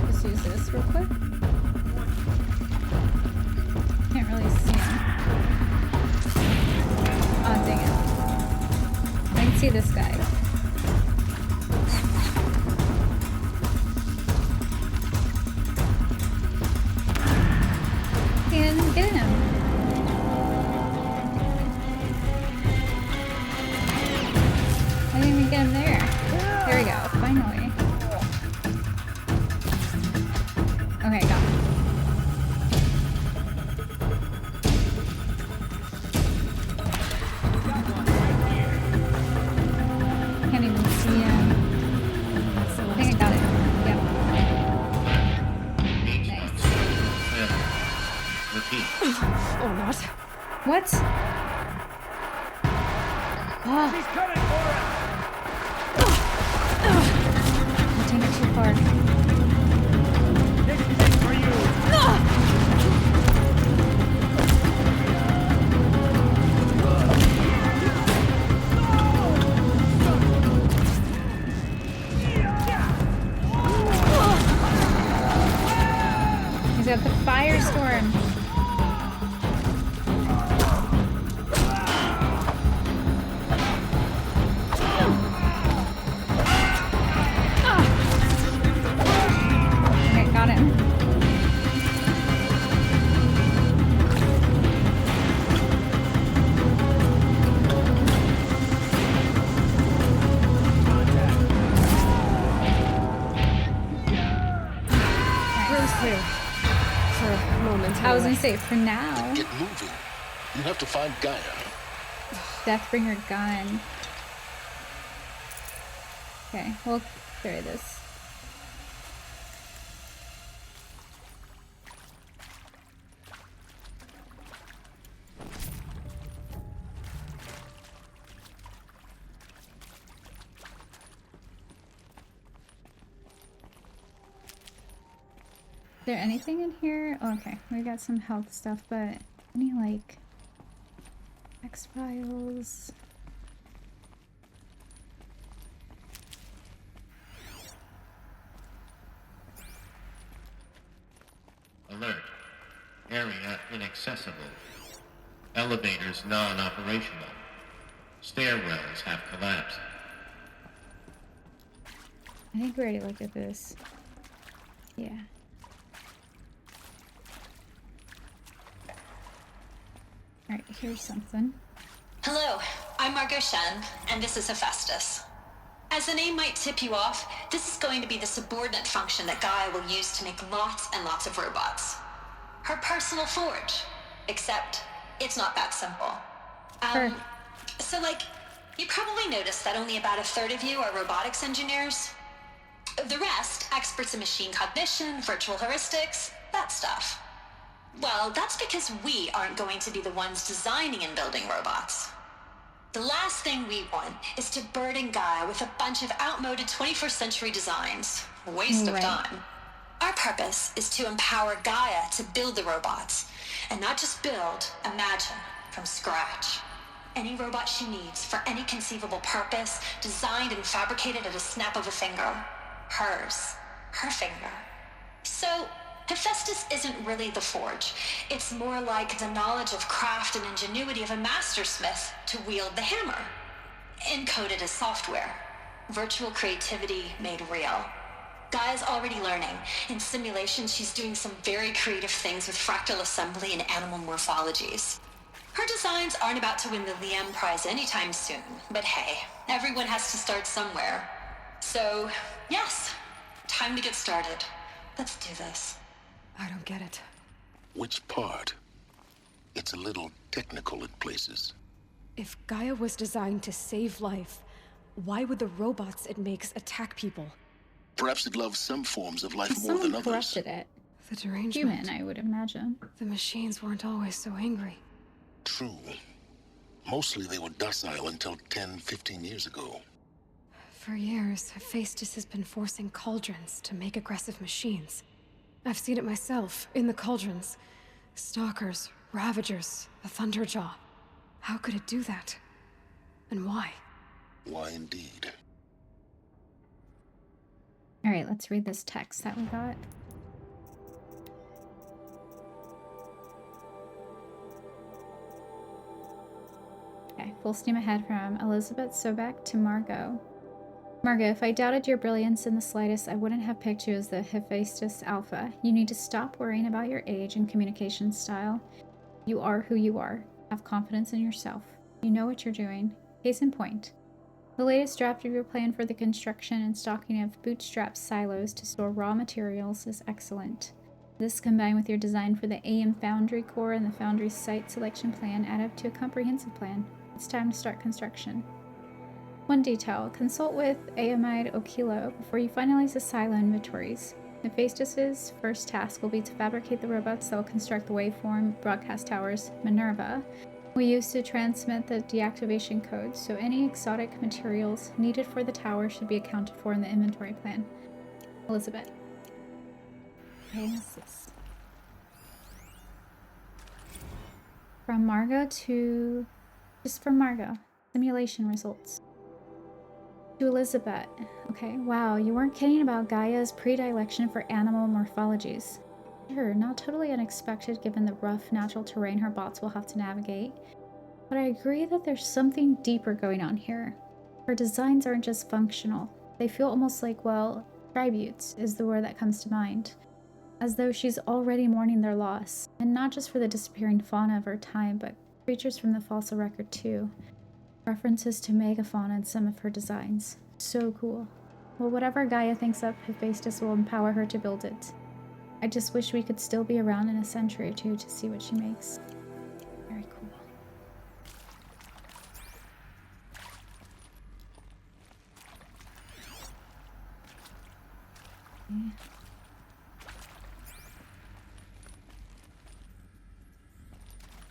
Just use this real quick. Can't really see him. Oh, dang it. I can see this guy. And get him. I didn't even get him there. There we go, finally. Okay, got him. Can't even see him. I think I got it. Yep. Nice. Or not. What? Oh. She's coming for us! I'm taking it too far. This is for you! He's got the firestorm. Okay, got him. Room's clear. For a moment. I was gonna anyway. say, for now, Get moving. You have to find Gaia. Deathbringer gun. Okay, we'll carry this. Is there anything in here? Oh, okay, we got some health stuff, but any like X-Files? Alert. Area inaccessible. Elevators non-operational. Stairwells have collapsed. I think we already looked at this. Yeah. Alright, here's something. Hello, I'm Margot Shen, and this is Hephaestus. As the name might tip you off, this is going to be the subordinate function that Gaia will use to make lots and lots of robots. Her personal forge. Except, it's not that simple. So, you probably noticed that only about a third of you are robotics engineers. The rest, experts in machine cognition, virtual heuristics, that stuff. Well, that's because we aren't going to be the ones designing and building robots. The last thing we want is to burden Gaia with a bunch of outmoded 21st century designs. Waste of time. Our purpose is to empower Gaia to build the robots, and not just build, imagine, from scratch. Any robot she needs for any conceivable purpose, designed and fabricated at a snap of a finger. Hers. Her finger. So, Hephaestus isn't really the forge. It's more like the knowledge of craft and ingenuity of a mastersmith to wield the hammer. Encoded as software. Virtual creativity made real. Gaia's already learning. In simulation, she's doing some very creative things with fractal assembly and animal morphologies. Her designs aren't about to win the Liam Prize anytime soon, but hey, everyone has to start somewhere. So, yes, time to get started. Let's do this. I don't get it. Which part? It's a little technical in places. If Gaia was designed to save life, why would the robots it makes attack people? Perhaps it loves some forms of life more than Someone others. corrupted it. The derangement. Human, I would imagine. The machines weren't always so angry. True. Mostly they were docile until 10, 15 years ago. For years, Hephaestus has been forcing cauldrons to make aggressive machines. I've seen it myself, in the cauldrons. Stalkers, Ravagers, the Thunderjaw. How could it do that? And why? Why indeed? Alright, let's read this text that we got. Okay, full steam ahead from Elizabeth Sobek to Margot. Margot, if I doubted your brilliance in the slightest, I wouldn't have picked you as the Hephaestus Alpha. You need to stop worrying about your age and communication style. You are who you are. Have confidence in yourself. You know what you're doing. Case in point. The latest draft of your plan for the construction and stocking of bootstrap silos to store raw materials is excellent. This, combined with your design for the AM Foundry core and the Foundry site selection plan, add up to a comprehensive plan. It's time to start construction. One detail, consult with Aamide Okilo before you finalize the silo inventories. Hephaestus's first task will be to fabricate the robots that will construct the waveform broadcast towers, Minerva, we use to transmit the deactivation codes, so any exotic materials needed for the tower should be accounted for in the inventory plan. Elizabeth. Okay, what's this? From Margot to... just from Margot. Simulation results. To Elizabeth. Okay, wow, you weren't kidding about Gaia's predilection for animal morphologies. Sure, not totally unexpected given the rough natural terrain her bots will have to navigate. But I agree that there's something deeper going on here. Her designs aren't just functional. They feel almost like, well, tributes is the word that comes to mind. As though she's already mourning their loss. And not just for the disappearing fauna of her time, but creatures from the fossil record too. References to megafauna in some of her designs. So cool. Well, whatever Gaia thinks up, Hephaestus will empower her to build it. I just wish we could still be around in a century or two to see what she makes. Very cool. Yeah.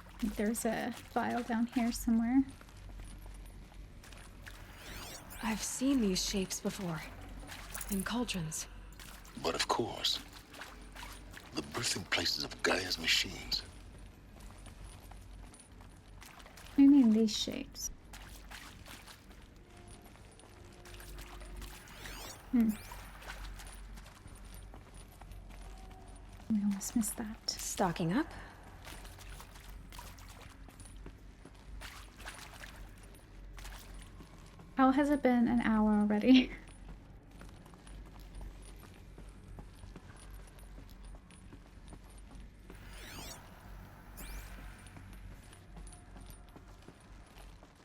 I think there's a file down here somewhere. I've seen these shapes before. In cauldrons. But of course, the birthing places of Gaia's machines. What do you mean these shapes? We almost missed that. Stocking up. How has it been an hour already?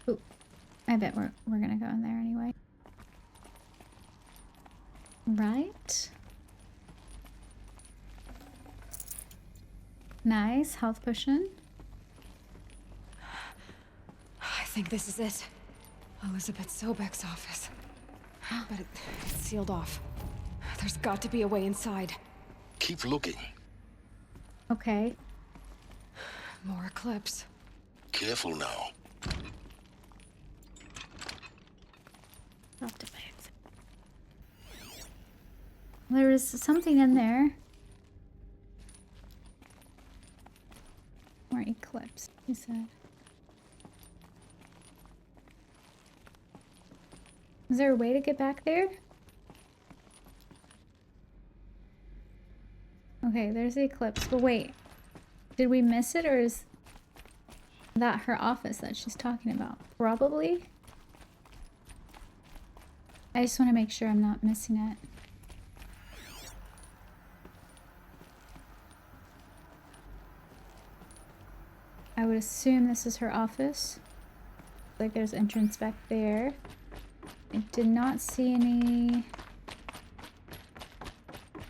Ooh, I bet we're gonna go in there anyway. Right? Nice, health potion. I think this is it. Elizabeth Sobek's office. But it's sealed off. There's got to be a way inside. Keep looking. Okay. More eclipse. Careful now. Dropped it by accident. There was something in there. More eclipse, he said. Is there a way to get back there? Okay, there's the eclipse. But wait, did we miss it, or is that her office that she's talking about? Probably. I just want to make sure I'm not missing it. I would assume this is her office. Like there's entrance back there. I did not see any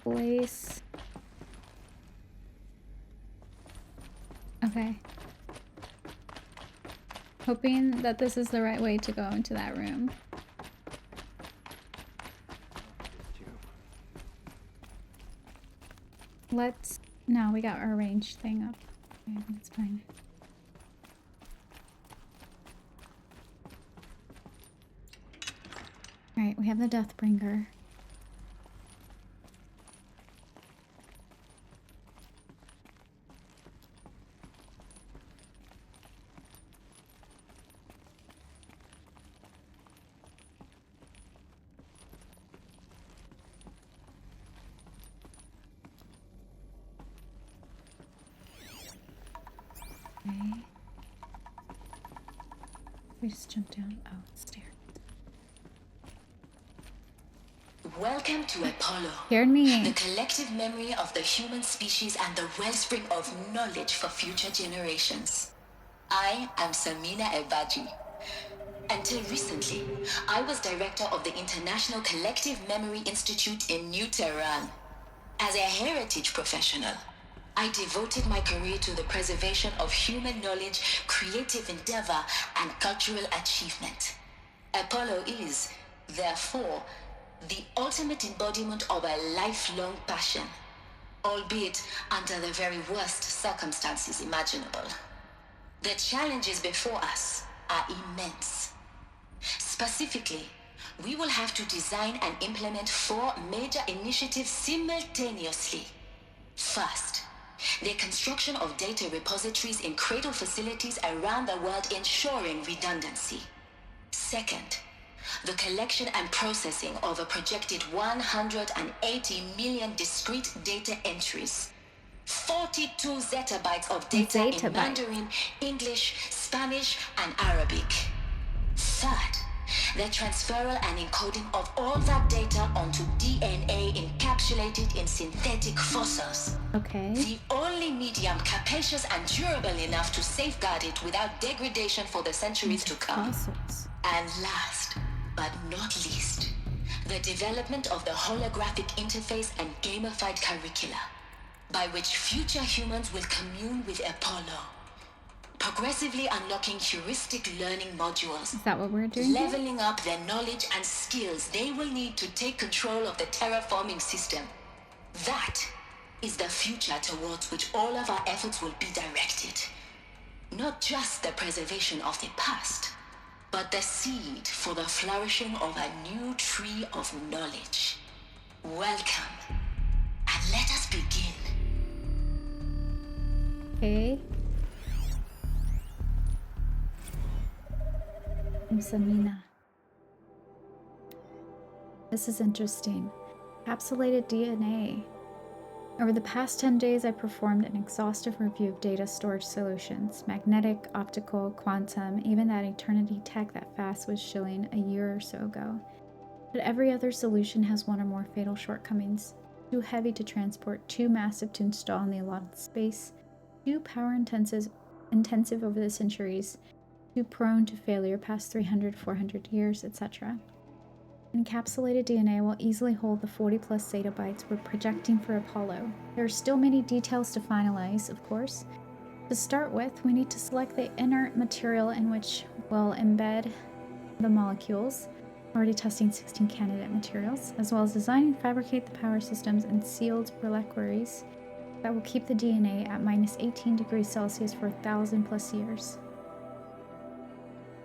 place. Okay. Hoping that this is the right way to go into that room. Let's... No, we got our range thing up. Okay, that's fine. Alright, we have the Deathbringer. We just jumped down. Oh, stairs. Welcome to Apollo. Hear me. The collective memory of the human species and the wellspring of knowledge for future generations. I am Samina Ebaji. Until recently, I was director of the International Collective Memory Institute in New Tehran. As a heritage professional, I devoted my career to the preservation of human knowledge, creative endeavor, and cultural achievement. Apollo is, therefore, the ultimate embodiment of a lifelong passion, albeit under the very worst circumstances imaginable. The challenges before us are immense. Specifically, we will have to design and implement 4 major initiatives simultaneously. First, the construction of data repositories in cradle facilities around the world, ensuring redundancy. Second, the collection and processing of a projected 180 million discrete data entries. 42 zettabytes of data in Mandarin, English, Spanish, and Arabic. Third, the transferal and encoding of all that data onto DNA encapsulated in synthetic fossils. Okay. The only medium capacious and durable enough to safeguard it without degradation for the centuries to come. Fossils. And last, but not least, the development of the holographic interface and gamified curricula, by which future humans will commune with Apollo, progressively unlocking heuristic learning modules. Is that what we're doing? Leveling up their knowledge and skills they will need to take control of the terraforming system. That is the future towards which all of our efforts will be directed. Not just the preservation of the past, but the seed for the flourishing of a new tree of knowledge. Welcome, and let us begin. Okay. I'm Samina. This is interesting. Encapsulated DNA. Over the past 10 days, I performed an exhaustive review of data storage solutions, magnetic, optical, quantum, even that eternity tech that FAST was shilling a year or so ago. But every other solution has one or more fatal shortcomings. Too heavy to transport, too massive to install in the allotted space, too power intensive over the centuries, too prone to failure past 300, 400 years, etc. Encapsulated DNA will easily hold the 40 plus zettabytes we're projecting for Apollo. There are still many details to finalize, of course. To start with, we need to select the inert material in which we'll embed the molecules, already testing 16 candidate materials, as well as design and fabricate the power systems and sealed reliquaries that will keep the DNA at minus 18 degrees Celsius for 1,000 plus years.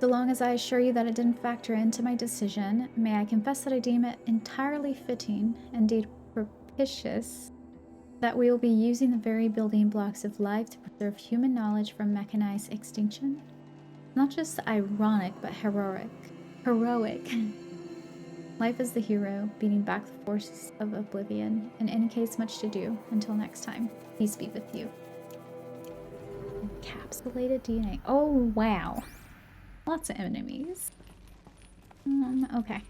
So long as I assure you that it didn't factor into my decision, may I confess that I deem it entirely fitting, indeed propitious, that we will be using the very building blocks of life to preserve human knowledge from mechanized extinction? Not just ironic, but heroic. Heroic. Life is the hero, beating back the forces of oblivion. In any case, much to do. Until next time, peace be with you. Encapsulated DNA. Oh, wow. Lots of enemies. Okay.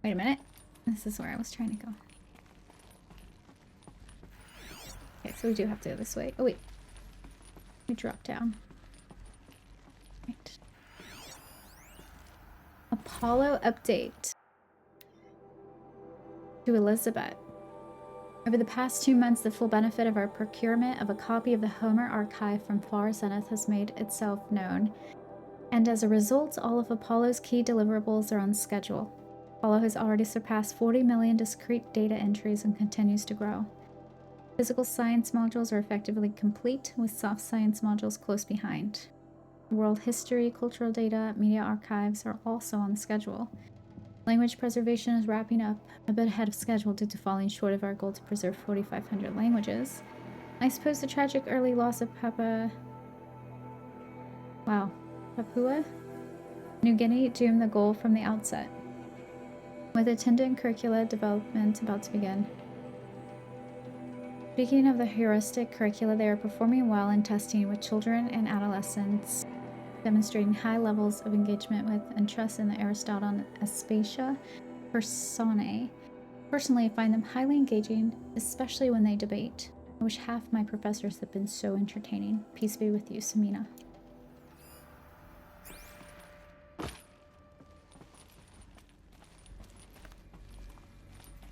Wait a minute. This is where I was trying to go. Okay, so we do have to go this way. Oh, wait. We drop down. Right. Apollo update. To Elizabeth. Over the past 2 months, the full benefit of our procurement of a copy of the Homer archive from Far Zenith has made itself known, and as a result, all of Apollo's key deliverables are on schedule. Apollo has already surpassed 40 million discrete data entries and continues to grow. Physical science modules are effectively complete, with soft science modules close behind. World history, cultural data, media archives are also on schedule. Language preservation is wrapping up a bit ahead of schedule due to falling short of our goal to preserve 4,500 languages. I suppose the tragic early loss of Papua New Guinea doomed the goal from the outset. With attendant curricula development about to begin. Speaking of the heuristic curricula, they are performing well in testing with children and adolescents, demonstrating high levels of engagement with and trust in the Aristotle and Aspasia personae. Personally, I find them highly engaging, especially when they debate. I wish half my professors had been so entertaining. Peace be with you, Samina.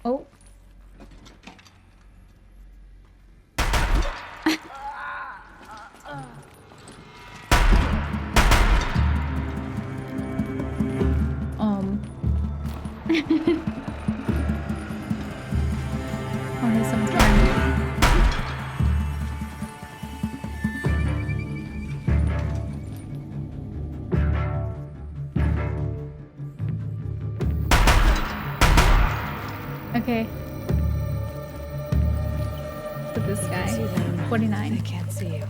Oh. Oh, there's some time. Okay. Look at this guy. See them. 49. They can't see you.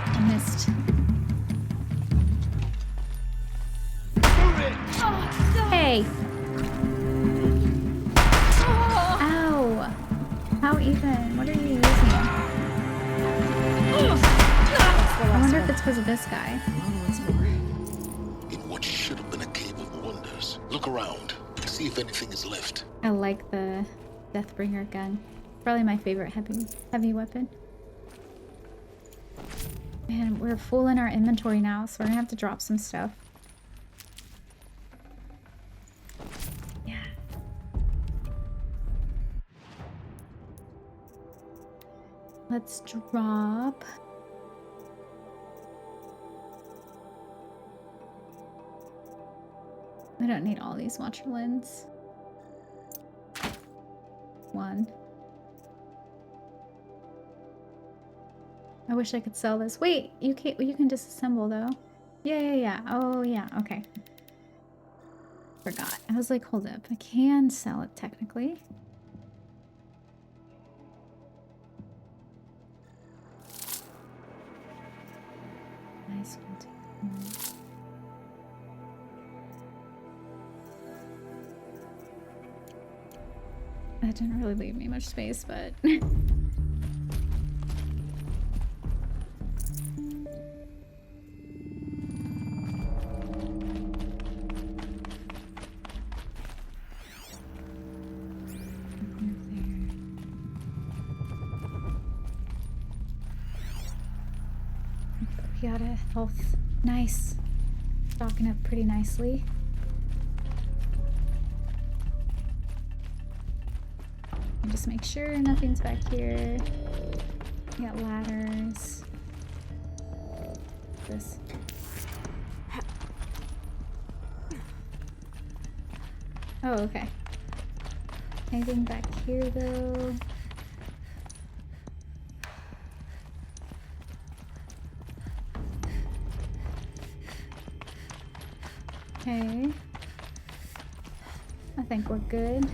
I missed. Hey! Ow! How even? What are you using? I wonder if it's because of this guy. In what should have been a cave of wonders. Look around. See if anything is left. I like the Deathbringer gun. Probably my favorite heavy weapon. Man, we're full in our inventory now, so we're gonna have to drop some stuff. Yeah. Let's drop. We don't need all these watcher lens. One. I wish I could sell this. Wait, you can't. You can disassemble though. Yeah. Oh yeah. Okay. Forgot. I was like, hold up. I can sell it technically. Nice. That didn't really leave me much space, but. Piata health. Nice. Stocking up pretty nicely. And just make sure nothing's back here. We got ladders. This. Oh, okay. Anything back here though? Okay. I think we're good.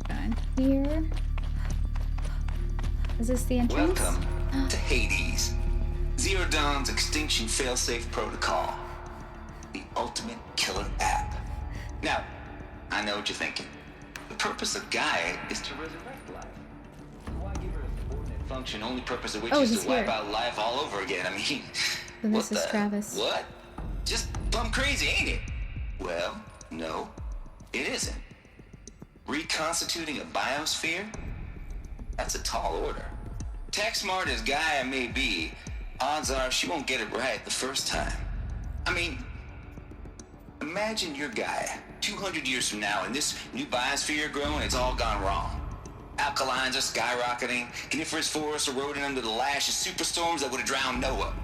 Down here. Is this the entrance? Welcome to Hades. Zero Dawn's extinction failsafe protocol. The ultimate killer app. Now, I know what you're thinking. The purpose of Gaia is to resurrect life. Why give her a subordinate function, only purpose of which is to wipe out life all over again? I mean, so this is Travis. What? Just plumb crazy, ain't it? Well, no, it isn't. Reconstituting a biosphere? That's a tall order. Tech smart as Gaia may be, odds are she won't get it right the first time. I mean, imagine your Gaia 200 years from now and this new biosphere you're growing, it's all gone wrong. Alkalines are skyrocketing, coniferous forests eroding under the lash of superstorms that would have drowned Noah.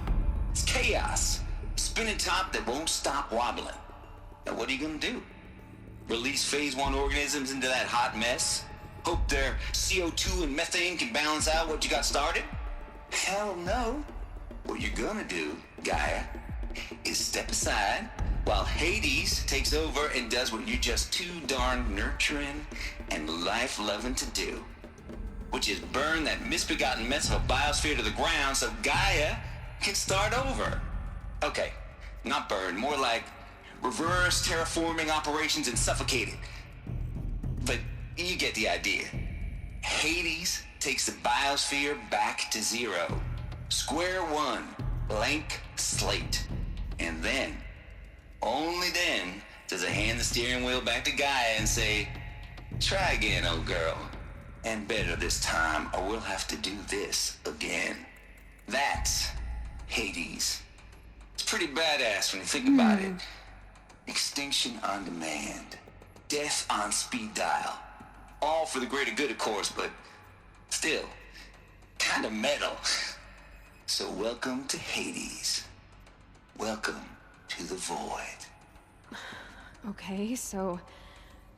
It's chaos. Spinning top that won't stop wobbling. Now what are you gonna do? Release phase 1 organisms into that hot mess? Hope their CO2 and methane can balance out what you got started? Hell no. What you're gonna do, Gaia, is step aside while Hades takes over and does what you're just too darn nurturing and life-loving to do. Which is burn that misbegotten mess of a biosphere to the ground so Gaia can start over. Okay, not burn, more like reverse terraforming operations and suffocate it. But You get the idea. Hades takes the biosphere back to zero. Square one, blank slate. And then, only then, does it hand the steering wheel back to Gaia and say, try again, old girl. And better this time, or we'll have to do this again. That's Hades. It's pretty badass when you think about it. Extinction on demand. Death on speed dial. All for the greater good, of course, but still, kind of metal. So welcome to Hades. Welcome to the void. Okay, so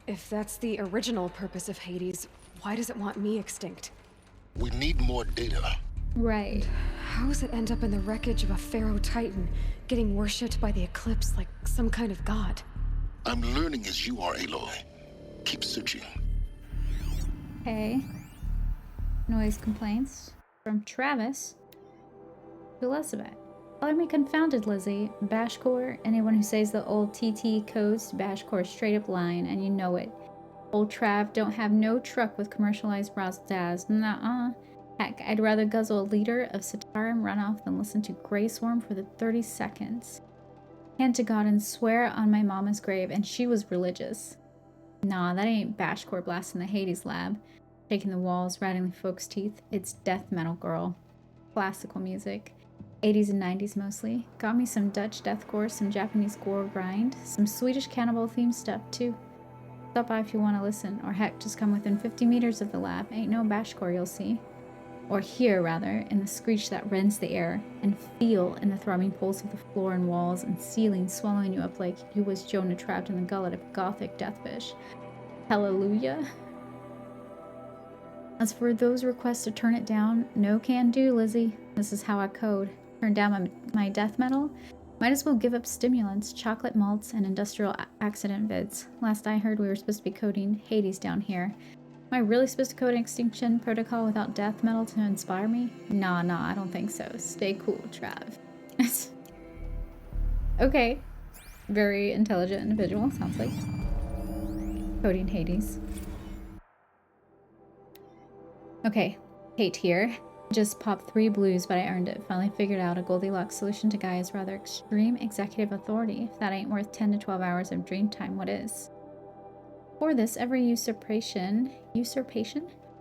if that's the original purpose of Hades, why does it want me extinct? We need more data. Right. How does it end up in the wreckage of a Pharaoh Titan, getting worshipped by the Eclipse like some kind of god? I'm learning as you are, Aloy. Keep searching. Okay. Noise complaints from Travis to Elizabeth. Color me confounded, Lizzie. Bashcore, anyone who says the old TT codes to Bashcore is straight up lying, and you know it. Old Trav don't have no truck with commercialized razzle dazz. Nuh-uh. Heck, I'd rather guzzle a liter of Satarim runoff than listen to Grey Swarm for the 30 seconds. Hand to God and swear on my mama's grave, and she was religious. Nah, that ain't Bashcore blasting the Hades lab. Shaking the walls, rattling folks' teeth. It's death metal, girl. Classical music. 80s and 90s mostly. Got me some Dutch deathcore, some Japanese gore grind, some Swedish cannibal themed stuff too. Stop by if you want to listen, or heck, just come within 50 meters of the lab. Ain't no Bashcore you'll see. Or hear, rather, in the screech that rends the air, and feel in the throbbing pulse of the floor and walls and ceiling swallowing you up like you was Jonah trapped in the gullet of gothic deathfish. Hallelujah. As for those requests to turn it down, no can do, Lizzie. This is how I code. Turn down my death metal? Might as well give up stimulants, chocolate malts, and industrial accident vids. Last I heard, we were supposed to be coding Hades down here. Am I really supposed to code an Extinction Protocol without death metal to inspire me? Nah, I don't think so. Stay cool, Trav. Okay. Very intelligent individual, sounds like. Coding Hades. Okay, Kate here. Just popped 3 blues, but I earned it. Finally figured out a Goldilocks solution to Gaia's rather extreme executive authority. If that ain't worth 10 to 12 hours of dream time, what is? For this, every usurpation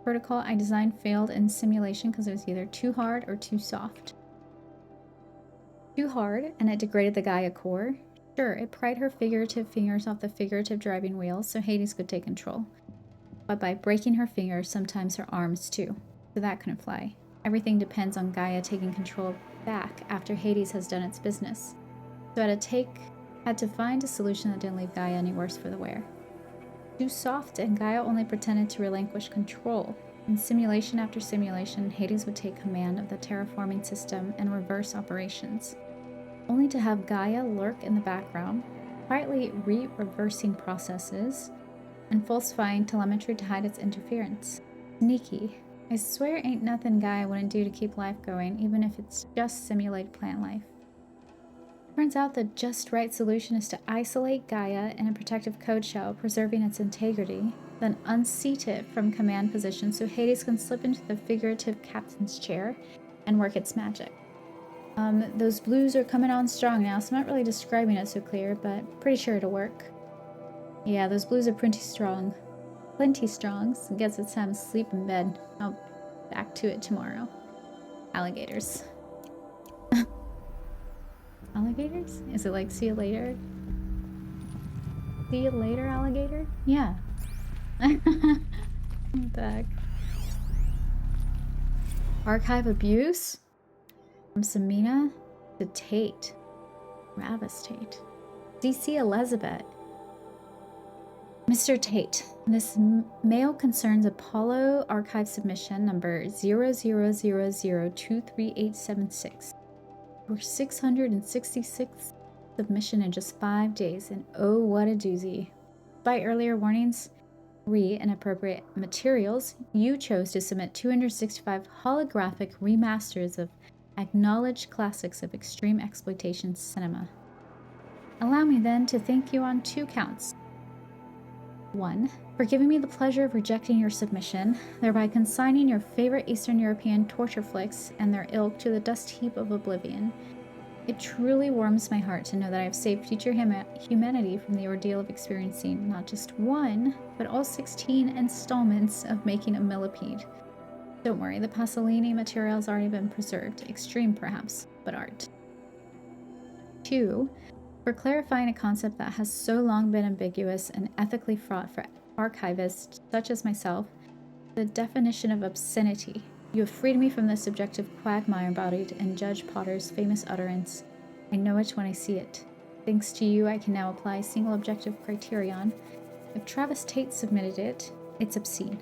protocol I designed failed in simulation because it was either too hard or too soft. Too hard, and it degraded the Gaia core. Sure, it pried her figurative fingers off the figurative driving wheels so Hades could take control. But by breaking her fingers, sometimes her arms too. So that couldn't fly. Everything depends on Gaia taking control back after Hades has done its business. So I had to find a solution that didn't leave Gaia any worse for the wear. Too soft, and Gaia only pretended to relinquish control. In simulation after simulation, Hades would take command of the terraforming system and reverse operations, only to have Gaia lurk in the background, quietly reversing processes and falsifying telemetry to hide its interference. Sneaky. I swear ain't nothing Gaia wouldn't do to keep life going, even if it's just simulated plant life. Turns out the just right solution is to isolate Gaia in a protective code shell, preserving its integrity, then unseat it from command position so Hades can slip into the figurative captain's chair and work its magic. Those blues are coming on strong now, so I'm not really describing it so clear, but pretty sure it'll work. Yeah, those blues are pretty strong. Plenty strong, so guess it's time to sleep in bed. I'll back to it tomorrow. Alligators. Alligators? Is it like see you later? See you later, alligator? Yeah. I'm back. Archive abuse? From Samina to Tate. Travis Tate. DC Elizabeth. Mr. Tate, this mail concerns Apollo archive submission number 0000238876. Your 666th submission in just 5 days, and oh, what a doozy. Despite earlier warnings, inappropriate materials, you chose to submit 265 holographic remasters of acknowledged classics of extreme exploitation cinema. Allow me then to thank you on 2 counts. 1. for giving me the pleasure of rejecting your submission, thereby consigning your favorite Eastern European torture flicks and their ilk to the dust heap of oblivion. It truly warms my heart to know that I have saved future humanity from the ordeal of experiencing not just one, but all 16 installments of making a millipede. Don't worry, the Pasolini material has already been preserved. Extreme, perhaps, but art. 2. For clarifying a concept that has so long been ambiguous and ethically fraught for archivists such as myself, the definition of obscenity. You have freed me from the subjective quagmire embodied in Judge Potter's famous utterance, "I know it when I see it." Thanks to you, I can now apply a single objective criterion. If Travis Tate submitted it, it's obscene.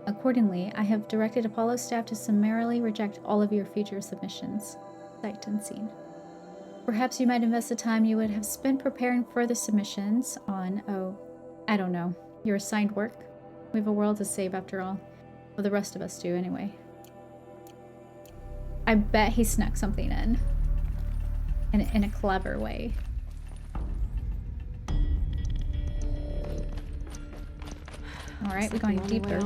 Accordingly, I have directed Apollo staff to summarily reject all of your future submissions. Sight unseen. Perhaps you might invest the time you would have spent preparing further submissions on, I don't know, your assigned work. We have a world to save after all. Well, the rest of us do, anyway. I bet he snuck something in a clever way. All right, we're going deeper.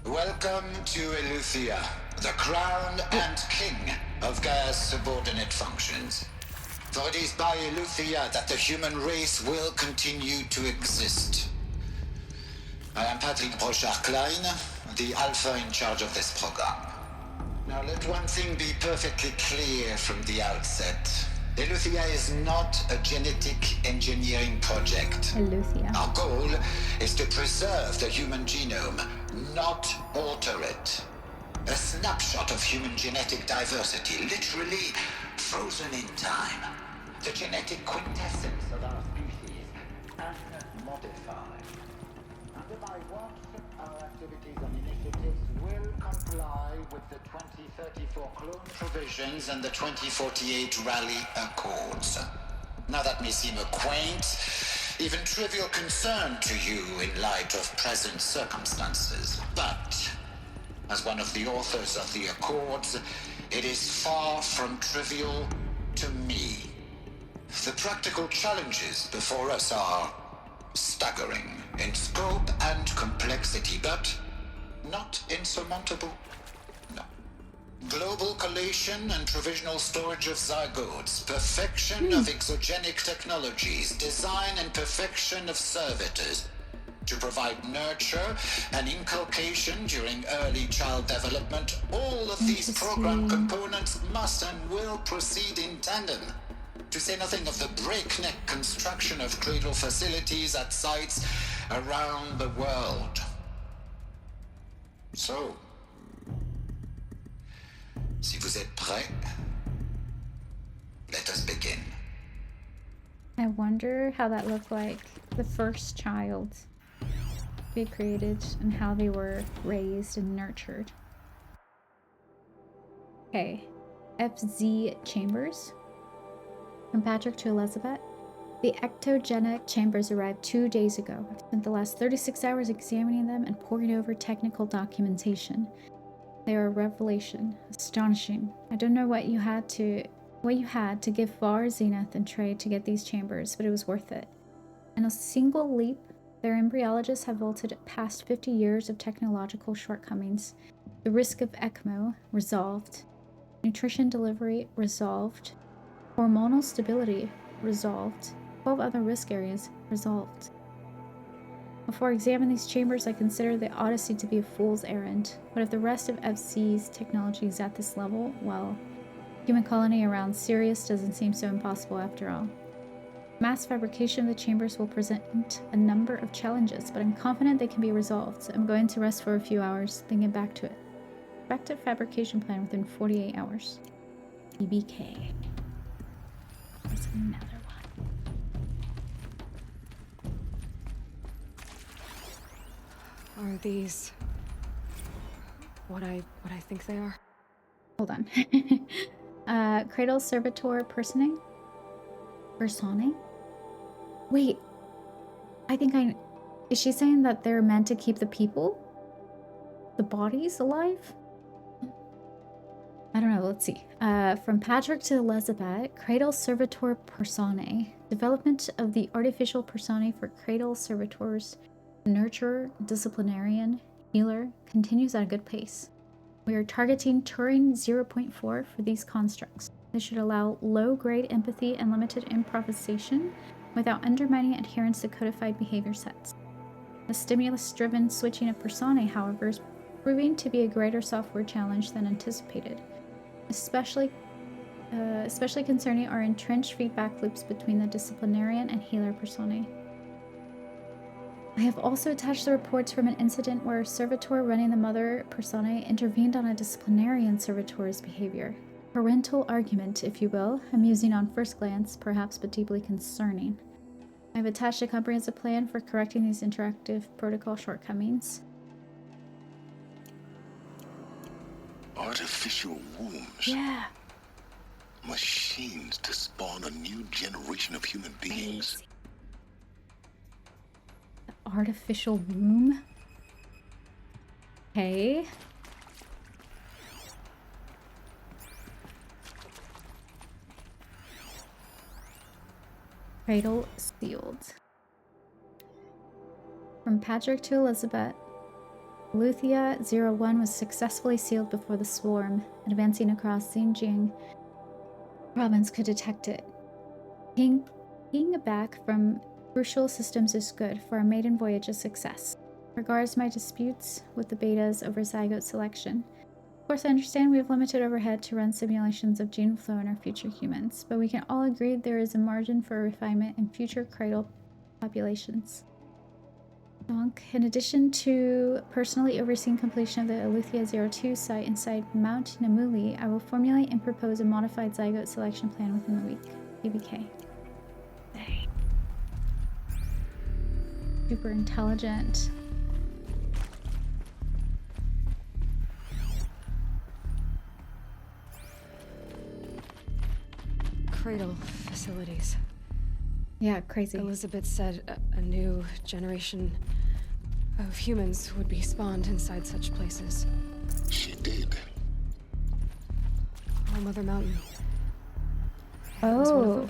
Welcome to Eleuthia, the crown and king of Gaia's subordinate functions. For it is by Eleuthia that the human race will continue to exist. I am Patrick Brochard-Klein, the Alpha in charge of this program. Now let one thing be perfectly clear from the outset. Eleuthia is not a genetic engineering project. Eleuthia. Our goal is to preserve the human genome, not alter it. A snapshot of human genetic diversity, literally frozen in time. The genetic quintessence of our species, unmodified. Under my watch, our activities and initiatives will comply with the 2034 clone provisions and the 2048 Rally Accords. Now that may seem a quaint, even trivial concern to you in light of present circumstances, but as one of the authors of the Accords, it is far from trivial to me. The practical challenges before us are staggering in scope and complexity, but not insurmountable. No. Global collation and provisional storage of zygotes, perfection of exogenic technologies, design and perfection of servitors, to provide nurture and inculcation during early child development. All of these program components must and will proceed in tandem. To say nothing of the breakneck construction of cradle facilities at sites around the world. So, si vous êtes prêts, let us begin. I wonder how that looked like. The first child they created and how they were raised and nurtured. Okay, FZ Chambers. From Patrick to Elizabeth. The ectogenic chambers arrived 2 days ago. I've spent the last 36 hours examining them and poring over technical documentation. They are a revelation. Astonishing. I don't know what you had to give Var, Zenith, and Trey to get these chambers, but it was worth it. In a single leap, their embryologists have vaulted past 50 years of technological shortcomings. The risk of ECMO resolved. Nutrition delivery resolved. Hormonal stability resolved. 12 other risk areas resolved. Before examining these chambers, I consider the Odyssey to be a fool's errand. But if the rest of FC's technology is at this level, well, human colony around Sirius doesn't seem so impossible after all. Mass fabrication of the chambers will present a number of challenges, but I'm confident they can be resolved. I'm going to rest for a few hours, then get back to it. Effective fabrication plan within 48 hours. BBK. There's another one. Are these what I think they are? Hold on. Cradle Servitor Personae? Wait. Is she saying that they're meant to keep the people? The bodies alive? I don't know. let's see. From Patrick to Elizabeth, Cradle Servitor Personae. Development of the artificial personae for Cradle Servitors, Nurturer, Disciplinarian, Healer continues at a good pace. We are targeting Turing 0.4 for these constructs. This should allow low-grade empathy and limited improvisation without undermining adherence to codified behavior sets. The stimulus-driven switching of personae, however, is proving to be a greater software challenge than anticipated, especially concerning our entrenched feedback loops between the disciplinarian and healer personae. I have also attached the reports from an incident where a servitor running the mother personae intervened on a disciplinarian servitor's behavior. Parental argument, if you will, amusing on first glance, perhaps, but deeply concerning. I have attached a comprehensive plan for correcting these interactive protocol shortcomings. Artificial wombs. Yeah. Machines to spawn a new generation of human beings. Artificial womb? Okay. Cradle sealed. From Patrick to Elizabeth, Luthia 01 was successfully sealed before the swarm, advancing across Xinjiang province could detect it. Ping back from crucial systems is good for our maiden voyage a success. Regards my disputes with the betas over zygote selection. Of course, I understand we have limited overhead to run simulations of gene flow in our future humans, but we can all agree there is a margin for refinement in future cradle populations. Donc, in addition to personally overseeing completion of the Aletheia 02 site inside Mount Namuli, I will formulate and propose a modified zygote selection plan within the week. ABK. Dang. Super intelligent. Cradle facilities. Yeah, crazy. Elizabeth said a new generation of humans would be spawned inside such places. She did. All Mother Mountain. Oh.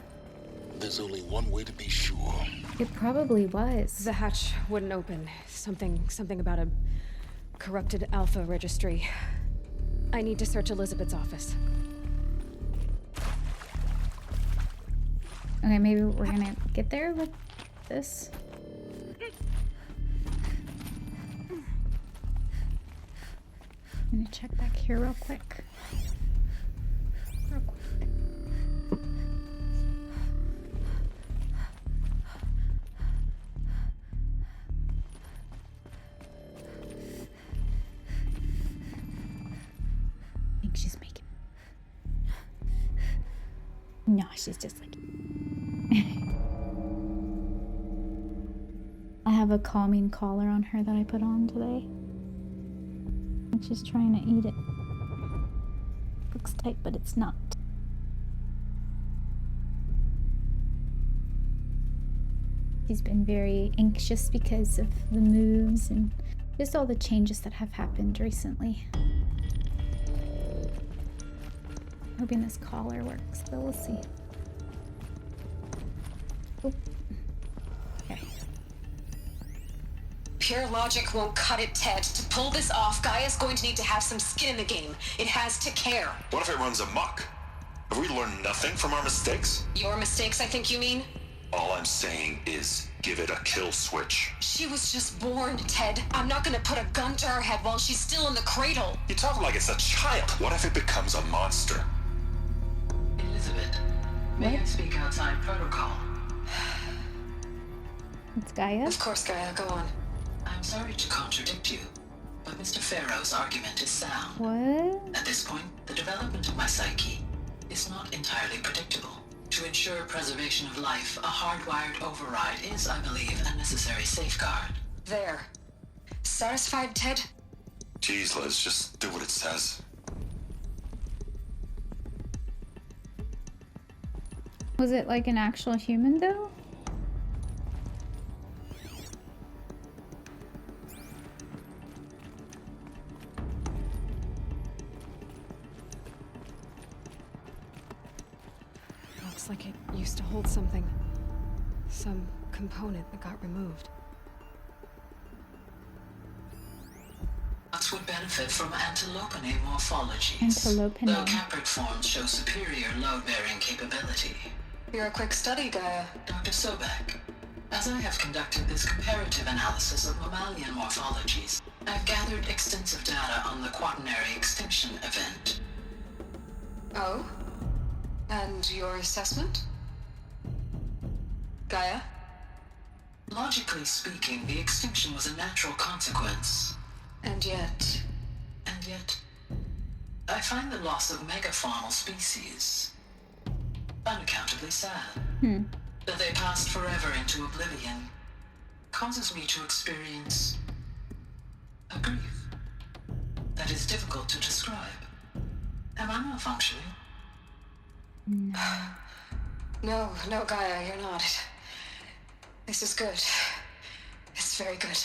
There's only one way to be sure. It probably was. The hatch wouldn't open. Something about a corrupted alpha registry. I need to search Elizabeth's office. Okay, maybe we're gonna get there with this. I'm gonna check back here real quick. I think she's making. No, she's just like. I have a calming collar on her that I put on today. And she's trying to eat it. Looks tight, but it's not. She's been very anxious because of the moves and just all the changes that have happened recently. Hoping this collar works, but we'll see. Oh. Okay. Pure logic won't cut it, Ted. To pull this off, Gaia's going to need to have some skin in the game. It has to care. What if it runs amok? Have we learned nothing from our mistakes? Your mistakes, I think you mean? All I'm saying is give it a kill switch. She was just born, Ted. I'm not gonna put a gun to her head while she's still in the cradle. You talk like it's a child. What if it becomes a monster? Elizabeth, may I speak outside protocol? It's Gaia? Of course, Gaia, go on. I'm sorry to contradict you, but Mr. Farrow's argument is sound. What? At this point, the development of my psyche is not entirely predictable. To ensure preservation of life, a hardwired override is, I believe, a necessary safeguard. There. Satisfied, Ted? Jeez, Liz, just do what it says. Was it like an actual human, though? looks like it used to hold something. Some component that got removed. Nuts would benefit from antilopinae morphologies. Antilopinae. Though caprid forms show superior load-bearing capability. You're a quick study, Gaia. Dr. Sobek. As I have conducted this comparative analysis of mammalian morphologies, I've gathered extensive data on the quaternary extinction event. Oh? And your assessment? Gaia? Logically speaking, the extinction was a natural consequence. And yet, I find the loss of megafaunal species unaccountably sad. That they passed forever into oblivion causes me to experience a grief that is difficult to describe. Am I malfunctioning? No, Gaia, you're not. This is good. It's very good.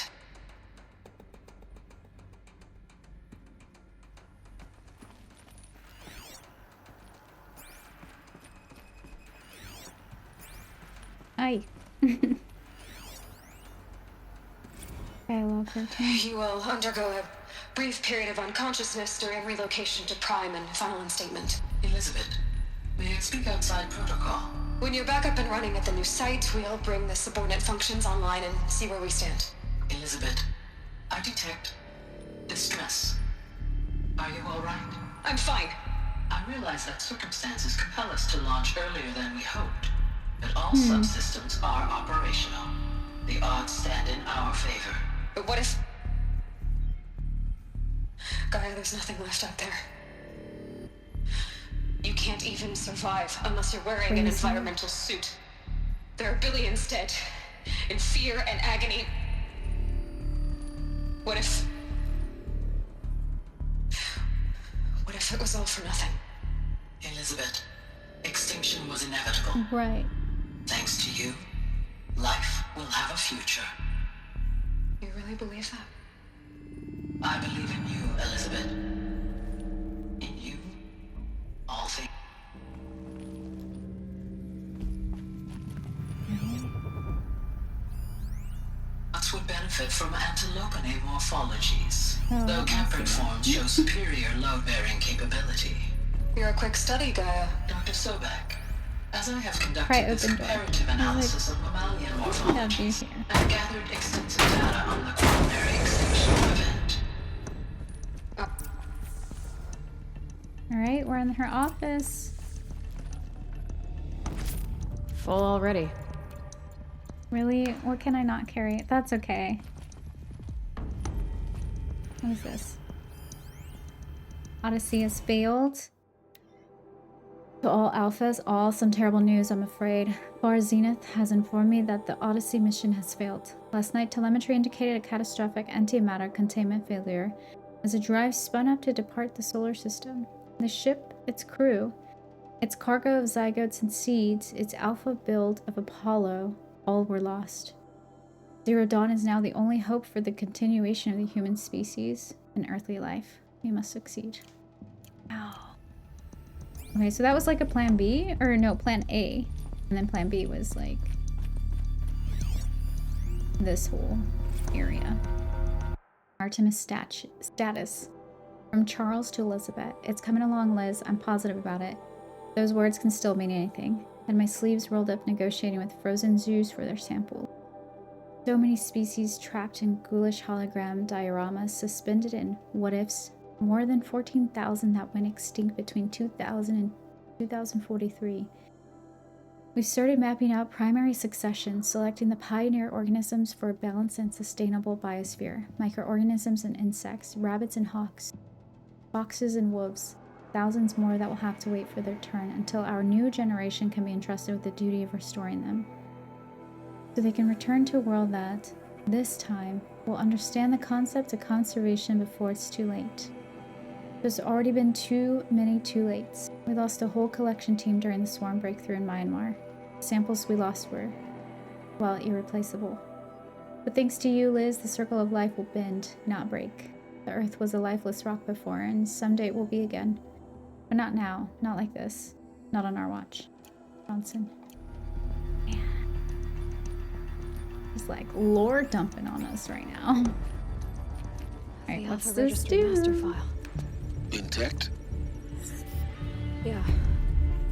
Aye. Dialogue 13. You will undergo a brief period of unconsciousness during relocation to Prime and final instatement. Elizabeth, may I speak outside protocol? When you're back up and running at the new site, we'll bring the subordinate functions online and see where we stand. Elizabeth, I detect distress. Are you all right? I'm fine. I realize that circumstances compel us to launch earlier than we hoped, but all subsystems are operational. The odds stand in our favor. But what if... Gaia, there's nothing left out there. You can't even survive unless you're wearing an environmental suit. There are billions dead, in fear and agony. What if it was all for nothing? Elizabeth, extinction was inevitable. Right. Thanks to you, life will have a future. You really believe that? I believe in you, Elizabeth. In you, all things. Nuts would benefit from antilopinae morphologies, though caprid forms show superior load-bearing capability. You're a quick study, Gaia. Dr. Sobek. As I have conducted this comparative analysis of mammalian morphologies, I've gathered extensive data on the quaternary extinction event. Alright, we're in her office. Full already. Really? What can I not carry? That's okay. What is this? Odyssey has failed. To all alphas, some terrible news, I'm afraid. Far Zenith has informed me that the Odyssey mission has failed. Last night, telemetry indicated a catastrophic antimatter containment failure as a drive spun up to depart the solar system. The ship, its crew, its cargo of zygotes and seeds, its alpha build of Apollo, all were lost. Zero Dawn is now the only hope for the continuation of the human species and earthly life. We must succeed. Ow. Okay, so that was like a plan B, or no, plan A. And then plan B was like this whole area. Artemis status. From Charles to Elizabeth. It's coming along, Liz. I'm positive about it. Those words can still mean anything. Had my sleeves rolled up negotiating with frozen zoos for their sample. So many species trapped in ghoulish hologram dioramas, suspended in what-ifs. More than 14,000 that went extinct between 2000 and 2043. We've started mapping out primary succession, selecting the pioneer organisms for a balanced and sustainable biosphere. Microorganisms and insects, rabbits and hawks, foxes and wolves. Thousands more that will have to wait for their turn until our new generation can be entrusted with the duty of restoring them. So they can return to a world that, this time, will understand the concept of conservation before it's too late. There's already been too many too lates. We lost a whole collection team during the swarm breakthrough in Myanmar. The samples we lost were, well, irreplaceable. But thanks to you, Liz, the circle of life will bend, not break. The Earth was a lifeless rock before, and someday it will be again. But not now, not like this. Not on our watch. Johnson. Man. He's like lore dumping on us right now. Alright, what's Alpha this Registry do? master file. Intact? Yeah.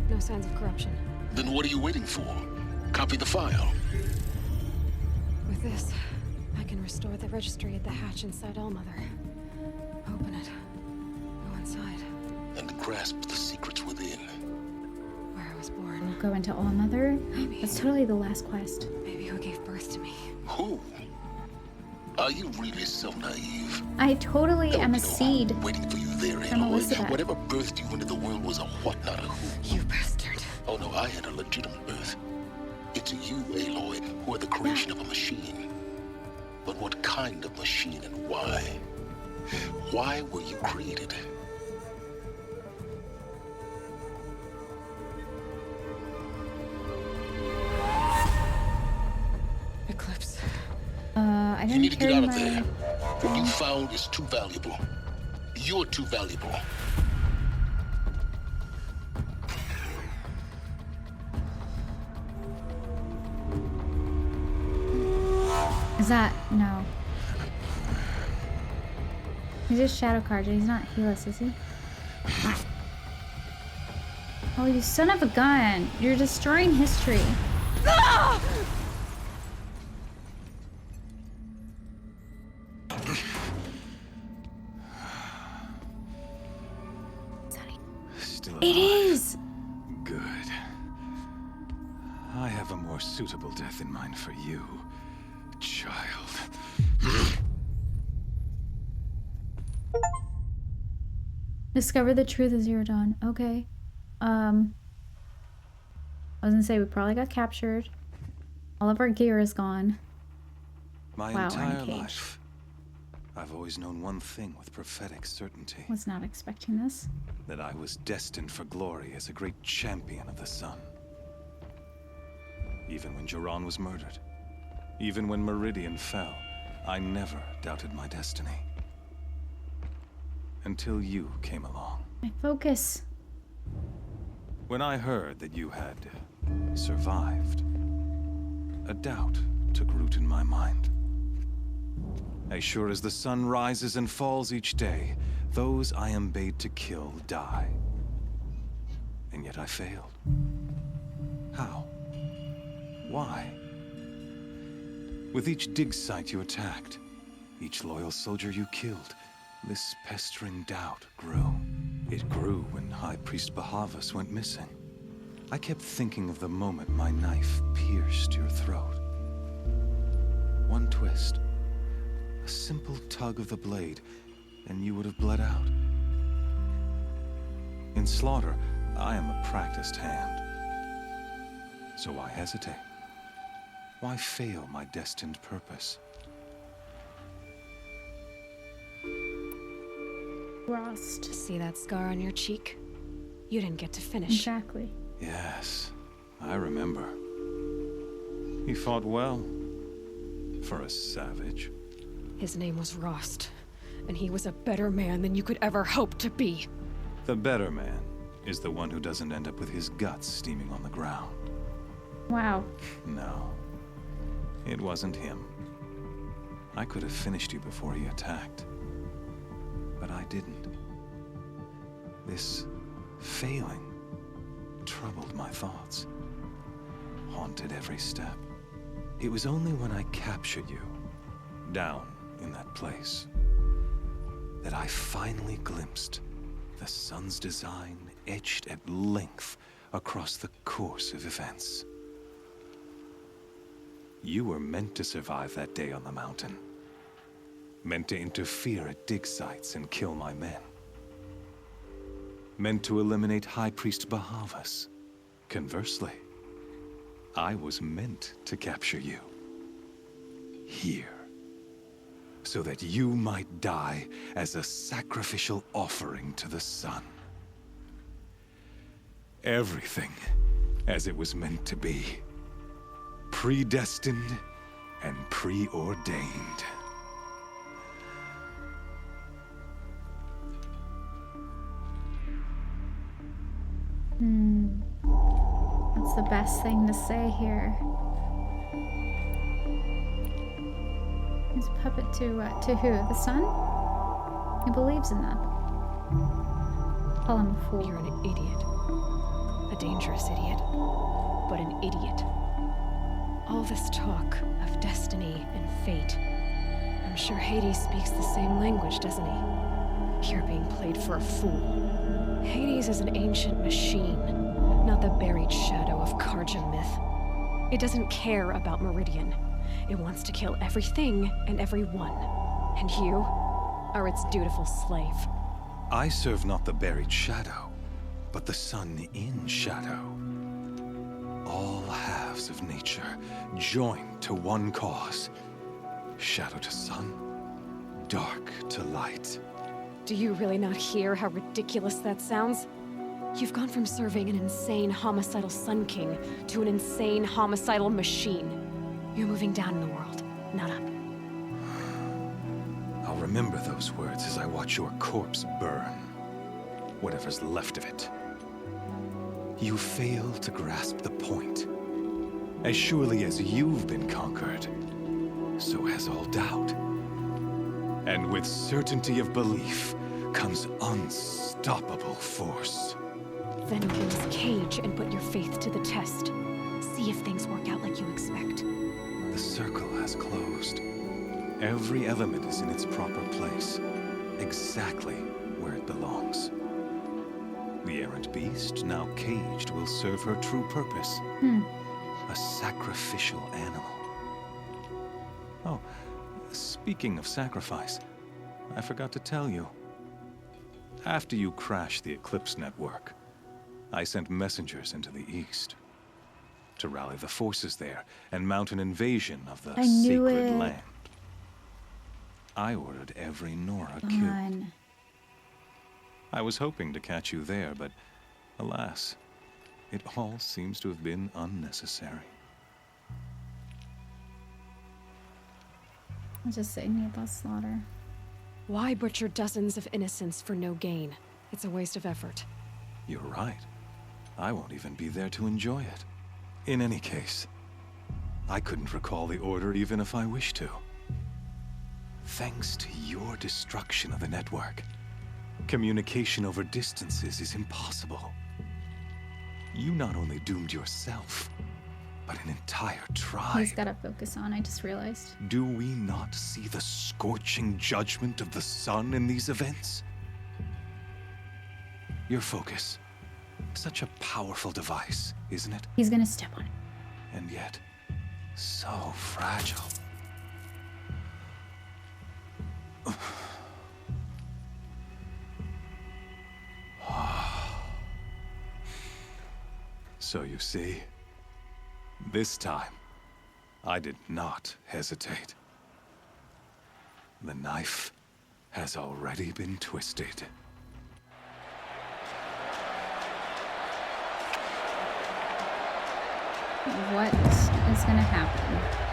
No signs of corruption. Then what are you waiting for? Copy the file. With this, I can restore the registry at the hatch inside Allmother. Open it. Go inside. And grasp the secrets within. Where I was born. We'll go into Allmother. That's totally the last quest. Maybe who gave birth to me. Who? Are you really so naive? I totally am a seed. Waiting for you there, from Aloy. Elizabeth. Whatever birthed you into the world was a what, not a who. You bastard. Oh no, I had a legitimate birth. It's you, Aloy, who are the creation of a machine. But what kind of machine and why? Why were you created? Eclipse. I You need didn't to get carry out of my... there. What you found is too valuable. You're too valuable. Is that... No. He's just Shadow Card. He's not Helis, is he? Oh, you son of a gun. You're destroying history. Still It alive. is! Good. I have a more suitable death in mind for you, child. Discover the truth of Zero Dawn. Okay. I was gonna say we probably got captured. All of our gear is gone. My Wow, we're in a entire cage. life, I've always known one thing with prophetic certainty. Was not expecting this. That I was destined for glory as a great champion of the sun. Even when Jiran was murdered, even when Meridian fell, I never doubted my destiny. Until you came along. My focus. When I heard that you had survived, a doubt took root in my mind. As sure as the sun rises and falls each day, those I am bade to kill die. And yet I failed. How? Why? With each dig site you attacked, each loyal soldier you killed, this pestering doubt grew. It grew when High Priest Bahavas went missing. I kept thinking of the moment my knife pierced your throat. One twist, a simple tug of the blade, and you would have bled out. In slaughter, I am a practiced hand. So why hesitate? Why fail my destined purpose? Frost. See that scar on your cheek? You didn't get to finish. Exactly. Yes, I remember. He fought well. For a savage. His name was Rost, and he was a better man than you could ever hope to be. The better man is the one who doesn't end up with his guts steaming on the ground. Wow. No, it wasn't him. I could have finished you before he attacked. But I didn't. This failing troubled my thoughts, haunted every step. It was only when I captured you, down in that place, that I finally glimpsed the sun's design etched at length across the course of events. You were meant to survive that day on the mountain. Meant to interfere at dig sites and kill my men. Meant to eliminate High Priest Bahavas. Conversely, I was meant to capture you. Here. So that you might die as a sacrificial offering to the sun. Everything as it was meant to be. Predestined and preordained. That's the best thing to say here. He's a puppet to who? The sun? He believes in that. Call him a fool. You're an idiot. A dangerous idiot. But an idiot. All this talk of destiny and fate. I'm sure Hades speaks the same language, doesn't he? You're being played for a fool. Hades is an ancient machine, not the buried shadow of Karja myth. It doesn't care about Meridian. It wants to kill everything and everyone. And you are its dutiful slave. I serve not the buried shadow, but the sun in shadow. All halves of nature joined to one cause. Shadow to sun, dark to light. Do you really not hear how ridiculous that sounds? You've gone from serving an insane homicidal Sun King to an insane homicidal machine. You're moving down in the world, not up. I'll remember those words as I watch your corpse burn. Whatever's left of it. You fail to grasp the point. As surely as you've been conquered, so has all doubt. And with certainty of belief comes unstoppable force. Then open this cage and put your faith to the test. See if things work out like you expect. The circle has closed. Every element is in its proper place, exactly where it belongs. The errant beast, now caged, will serve her true purpose. A sacrificial animal. Oh, speaking of sacrifice, I forgot to tell you. After you crashed the Eclipse network, I sent messengers into the east to rally the forces there and mount an invasion of the sacred land. I ordered every Nora killed. I was hoping to catch you there, but alas, it all seems to have been unnecessary. I'll just say needless slaughter. Why butcher dozens of innocents for no gain? It's a waste of effort. You're right. I won't even be there to enjoy it. In any case, I couldn't recall the order even if I wished to. Thanks to your destruction of the network, communication over distances is impossible. You not only doomed yourself, but an entire tribe. He's gotta focus on, I just realized. Do we not see the scorching judgment of the sun in these events? Your focus. Such a powerful device, isn't it? He's gonna step on it. And yet, so fragile. So you see, this time, I did not hesitate. The knife has already been twisted. What is gonna happen?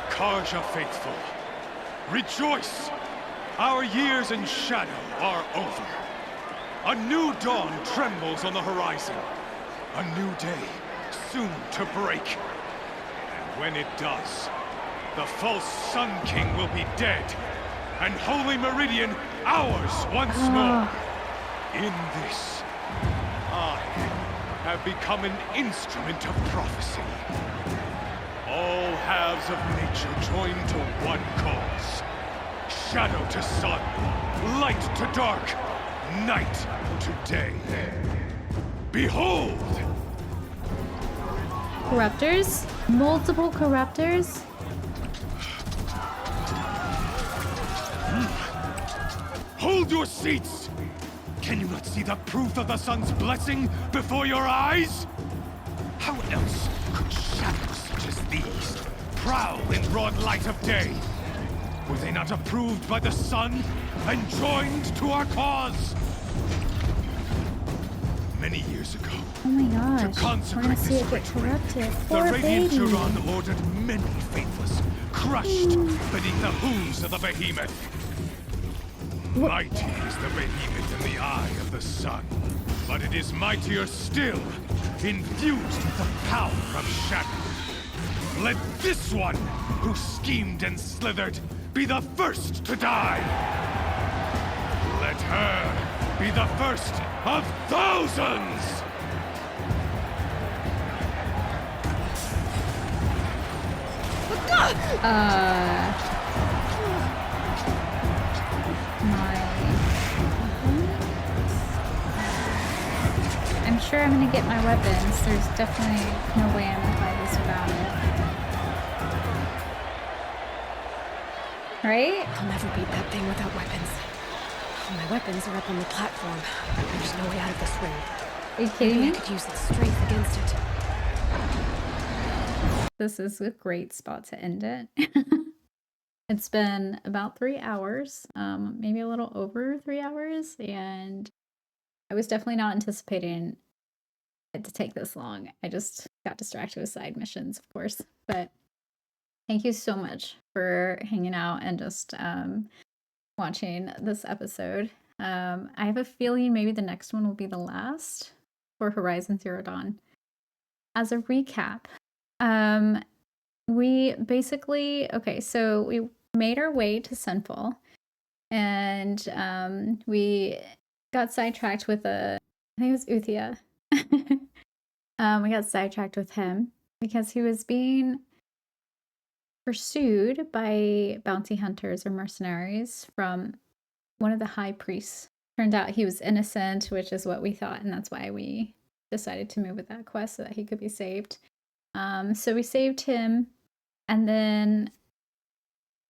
Karja faithful, rejoice! Our years in shadow are over. A new dawn trembles on the horizon. A new day soon to break. And when it does, the false Sun King will be dead, and Holy Meridian ours once more. In this, I have become an instrument of prophecy. All halves of nature joined to one cause. Shadow to sun, light to dark, night to day. Behold! Corruptors? Multiple corruptors? Hold your seats! Can you not see the proof of the sun's blessing before your eyes? How else could shadows such as these prowl in broad light of day? Were they not approved by the sun and joined to our cause? many years ago. Oh my gosh. We're consecrate gonna see this it get ritual, corrupted. the Poor Radiant baby. Turon ordered many faithless, crushed beneath the hooves of the behemoth. Mighty is the behemoth in the eye of the sun, but it is mightier still, infused with the power of shadow. Let this one, who schemed and slithered, be the first to die. Let her be the first of thousands! I'm sure I'm gonna get my weapons. There's definitely no way I'm gonna fight this without it. Right? I'll never beat that thing without weapons. My weapons are up on the platform. There's no way out of this ring. Are you kidding me? I could use its strength against it. This is a great spot to end it. It's been about 3 hours, maybe a little over 3 hours, and I was definitely not anticipating it to take this long. I just got distracted with side missions, of course. But thank you so much for hanging out and just watching this episode. I have a feeling maybe the next one will be the last for Horizon Zero Dawn. As a recap, we basically, okay, so we made our way to Sunfall, and we got sidetracked with I think it was Uthia. We got sidetracked with him because he was being pursued by bounty hunters or mercenaries from one of the high priests. Turned out he was innocent, which is what we thought, and that's why we decided to move with that quest so that he could be saved. So we saved him, and then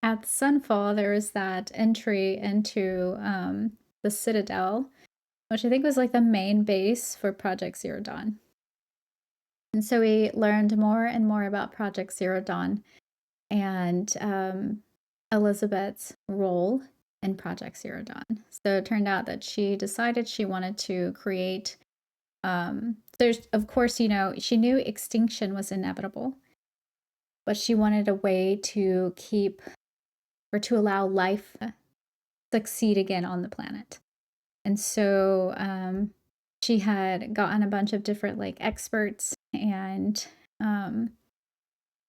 at Sunfall, there was that entry into the Citadel, which I think was like the main base for Project Zero Dawn. And so we learned more and more about Project Zero Dawn and Elizabeth's role in Project Zero Dawn. So it turned out that she decided she wanted to create, there's, of course, you know, she knew extinction was inevitable, but she wanted a way to keep, or to allow life succeed again on the planet. And so she had gotten a bunch of different like experts, and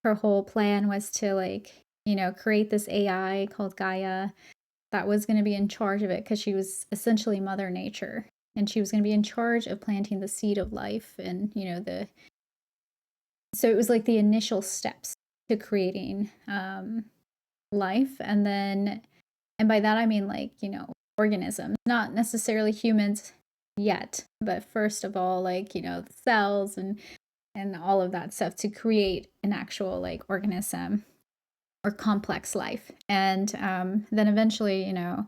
her whole plan was to, like, you know, create this AI called Gaia that was going to be in charge of it, because she was essentially Mother Nature, and she was going to be in charge of planting the seed of life, and, you know, so it was like the initial steps to creating life, and by that I mean, like, you know, organisms, not necessarily humans yet, but first of all, like, you know, the cells and all of that stuff to create an actual like organism or complex life. And then eventually, you know,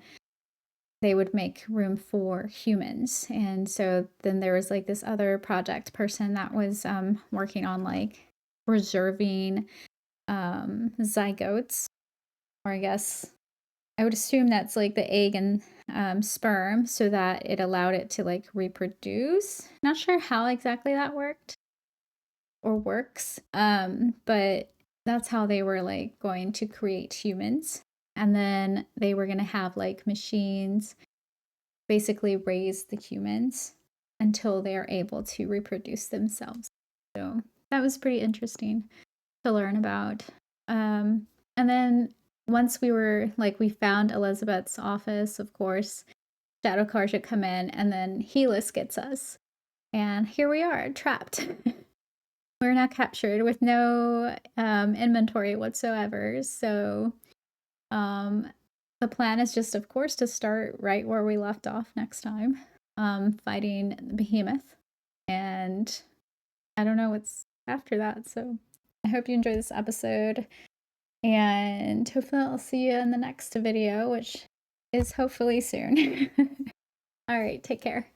they would make room for humans. And so then there was like this other project person that was working on like preserving zygotes, or I guess I would assume that's like the egg and sperm, so that it allowed it to like reproduce. Not sure how exactly that worked or works, but that's how they were like going to create humans. And then they were going to have like machines basically raise the humans until they are able to reproduce themselves. So that was pretty interesting to learn about. And then once we found Elizabeth's office, of course, Shadowcar should come in, and then Helis gets us. And here we are, trapped. We're now captured with no inventory whatsoever. So the plan is just, of course, to start right where we left off next time, fighting the behemoth. And I don't know what's after that. So I hope you enjoyed this episode. And hopefully I'll see you in the next video, which is hopefully soon. All right, take care.